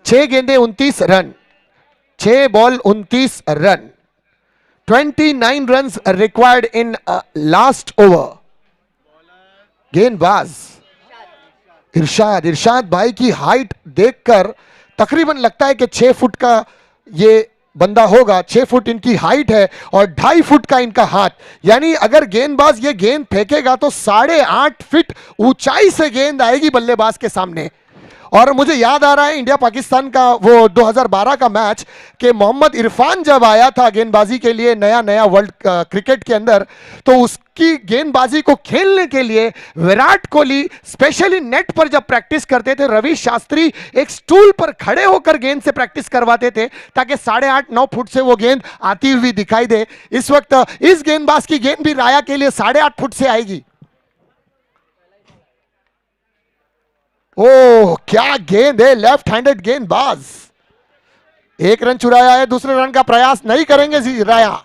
छह गेंदे 29 run, 6 ball 29 run, 29 runs required in last over. गेंदबाज इरशाद, इरशाद भाई की हाइट देखकर तकरीबन लगता है कि 6 फुट का ये बंदा होगा। 6 फुट इनकी हाइट है और 2.5 फुट का इनका हाथ, यानी अगर गेंदबाज ये गेंद फेंकेगा तो 8.5 फीट ऊंचाई से गेंद आएगी बल्लेबाज के सामने। और मुझे याद आ रहा है इंडिया पाकिस्तान का वो 2012 का मैच कि मोहम्मद इरफान जब आया था गेंदबाजी के लिए नया नया वर्ल्ड क्रिकेट के अंदर, तो उसकी गेंदबाजी को खेलने के लिए विराट कोहली स्पेशली नेट पर जब प्रैक्टिस करते थे, रवि शास्त्री एक स्टूल पर खड़े होकर गेंद से प्रैक्टिस करवाते थे ताकि 8.5-9 फुट से वो गेंद आती हुई दिखाई दे। इस वक्त इस गेंदबाज की गेंद भी राया के लिए 8.5 फुट से आएगी। ओ क्या गेंद है, लेफ्ट हैंडेड गेंदबाज। एक रन चुराया है, दूसरे रन का प्रयास नहीं करेंगे राया।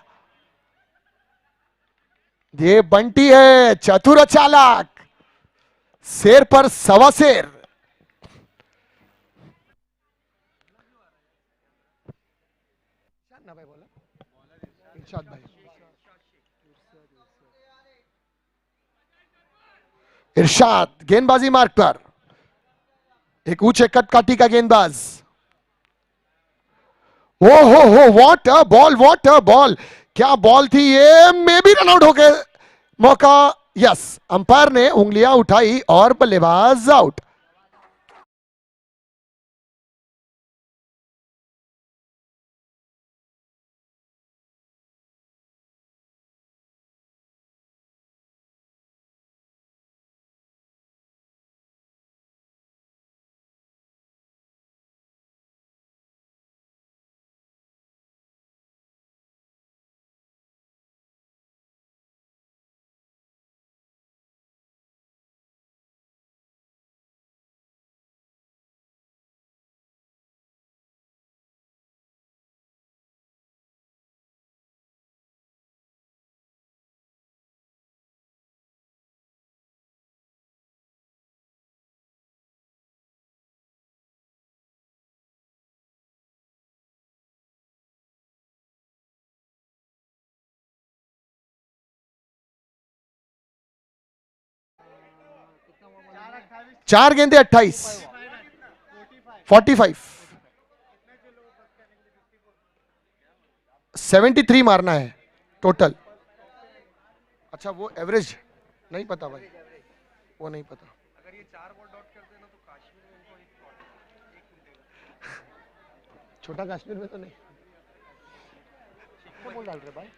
ये बंटी है, चतुर चालाक, शेर पर सवा शेर। इरशाद भाई, इरशाद गेंदबाजी मार्ग पर, एक ऊंचे कट काटी का गेंदबाज। ओ हो what a ball, what a ball, क्या बॉल थी ये। मे भी रन आउट हो गए, मौका, यस, अंपायर ने उंगलियां उठाई और बल्लेबाज आउट। चार गेंदे 28, 45, 73 मारना है टोटल। अच्छा वो एवरेज नहीं पता भाई, वो नहीं पता। अगर ये 4 बॉल डॉट करते हैं ना तो काश्मीर में उनको एक मिलेगा। छोटा कश्मीर में तो नहीं। बोल डाल रहे भाई।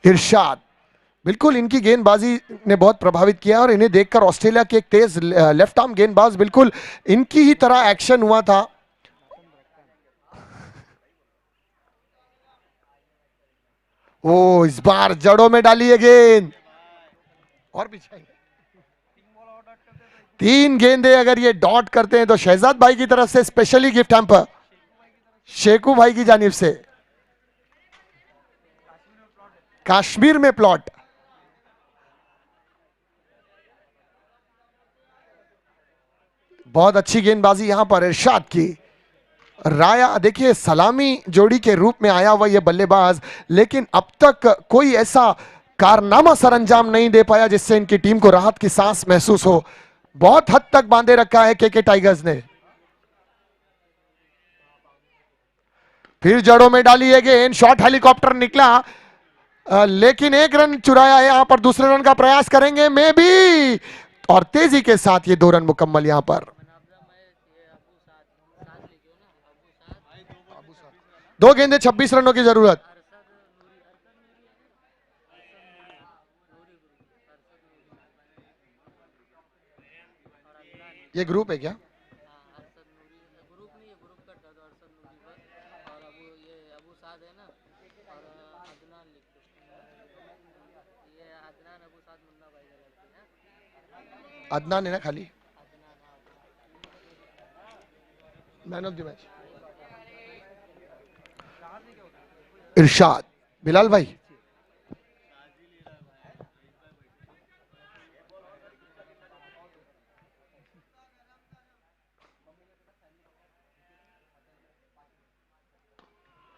इरशाद, बिल्कुल इनकी गेंदबाजी ने बहुत प्रभावित किया और इन्हें देखकर ऑस्ट्रेलिया के एक तेज लेफ्ट आर्म गेंदबाज बिल्कुल इनकी ही तरह एक्शन हुआ था। ओ इस बार जड़ों में डाली है गेंद और पीछे। 3 गेंदे अगर ये डॉट करते हैं तो शहजाद भाई की तरफ से स्पेशली गिफ्ट हैम्पर शेखू भाई की जानिब से। कश्मीर में प्लॉट, बहुत अच्छी गेंदबाजी यहां पर इरशाद की। राया देखिए सलामी जोड़ी के रूप में आया हुआ यह बल्लेबाज, लेकिन अब तक कोई ऐसा कारनामा सरंजाम नहीं दे पाया जिससे इनकी टीम को राहत की सांस महसूस हो। बहुत हद तक बांधे रखा है के टाइगर्स ने। फिर जड़ों में डाली है गेंद, शॉट हेलीकॉप्टर निकला, लेकिन एक रन चुराया है। यहां पर दूसरे रन का प्रयास करेंगे मे भी, और तेजी के साथ ये 2 रन मुकम्मल यहां पर। 2 गेंदे 26 रनों की जरूरत। ये ग्रुप है क्या? अदनान है ना खाली, मैन ऑफ द मैच इरशाद। बिलाल भाई,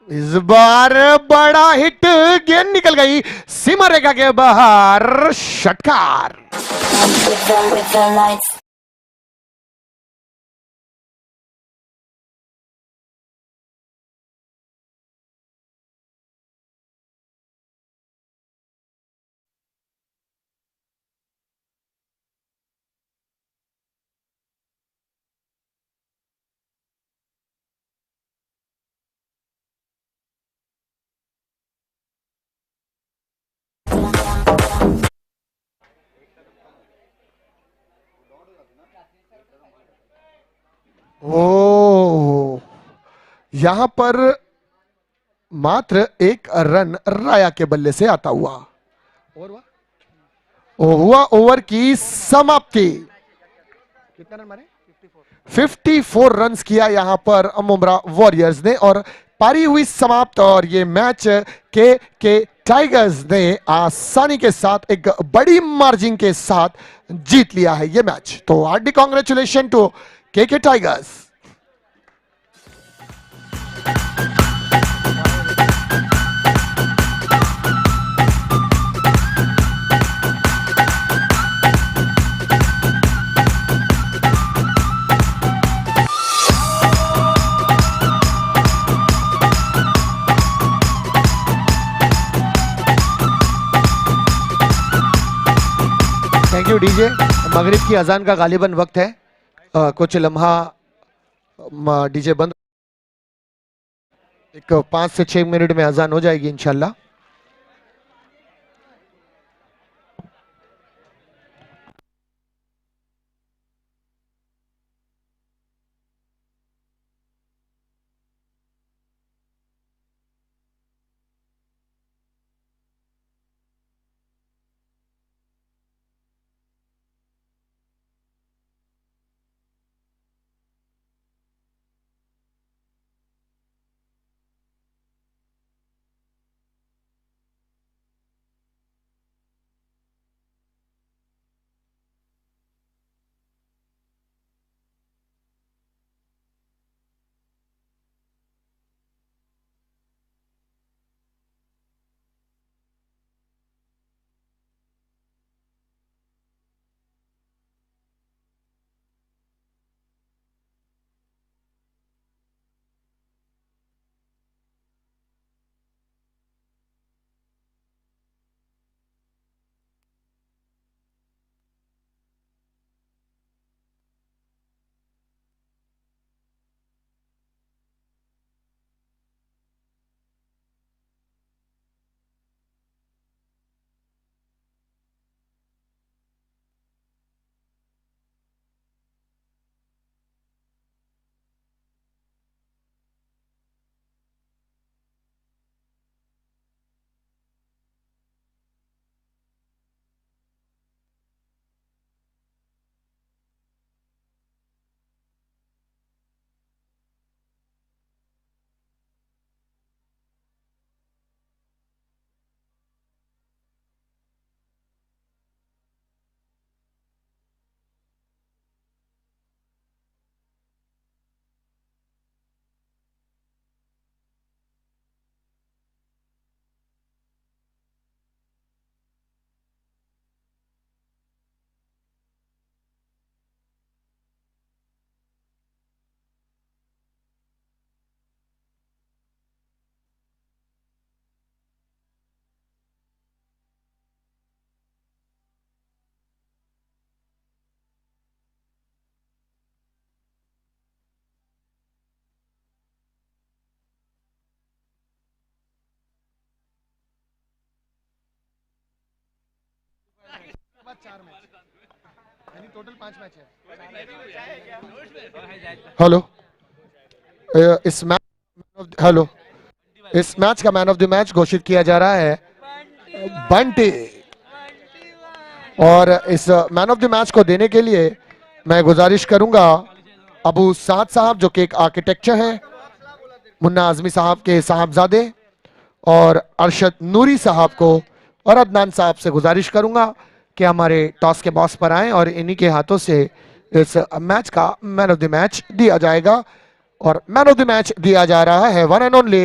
इस बार बड़ा हिट, गेंद निकल गई सीमा रेखा के बाहर, षटकार। ओ, यहां पर मात्र एक रन राया के बल्ले से आता हुआ और हुआ ओवर की समाप्ति। कितना रन मारे? 54 रन्स किया यहां पर मुंब्रा वॉरियर्स ने और पारी हुई समाप्त। और ये मैच के टाइगर्स ने आसानी के साथ एक बड़ी मार्जिन के साथ जीत लिया है ये मैच। तो हार्दिक कांग्रेचुलेशन टू के टाइगर्स। Thank you DJ. मगरिब की अजान का गालिबन वक्त है, कुछ लम्हा डीजे बंद, एक 5 से 6 मिनट में अजान हो जाएगी इंशाल्लाह। टोटल 5 मैच है। हेलो, इस मैच हेलो इस मैच का मैन ऑफ द मैच घोषित किया जा रहा है बंटी। और इस मैन ऑफ द मैच को देने के लिए मैं गुजारिश करूंगा अबू साद साहब, जो कि एक आर्किटेक्चर है, मुन्ना आजमी साहब के साहबजादे, और अरशद नूरी साहब को, और अदनान साहब से गुजारिश करूंगा कि हमारे टॉस के बॉस पर आएं और इन्हीं के हाथों से इस मैच का मैन ऑफ द मैच दिया जाएगा। और मैन ऑफ द मैच दिया जा रहा है वन एंड ओनली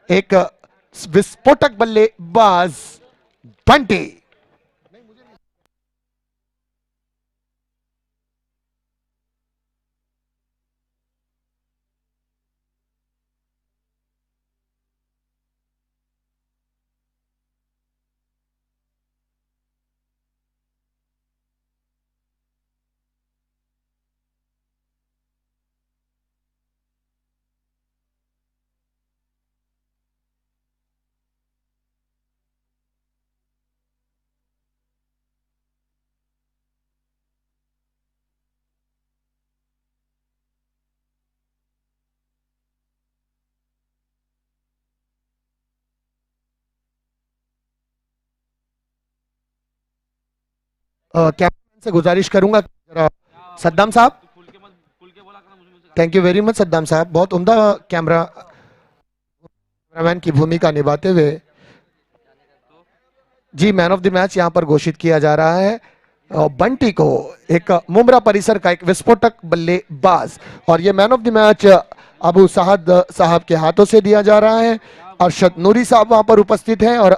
एक विस्फोटक बल्लेबाज बंटी। कैमरामैन से गुजारिश करूंगा कि जरा सद्दाम साहब, thank you very much Saddam साहब, बहुत उम्दा कैमरामैन की भूमिका निभाते हुए। जी, मैन ऑफ द मैच यहां पर घोषित किया जा रहा है बंटी को, एक मुमरा परिसर का एक विस्फोटक बल्लेबाज, और ये man of the match Abu Sahad साहब के हाथों से दिया जा रहा है। अरशद नूरी साहब वहां पर उपस्थित हैं और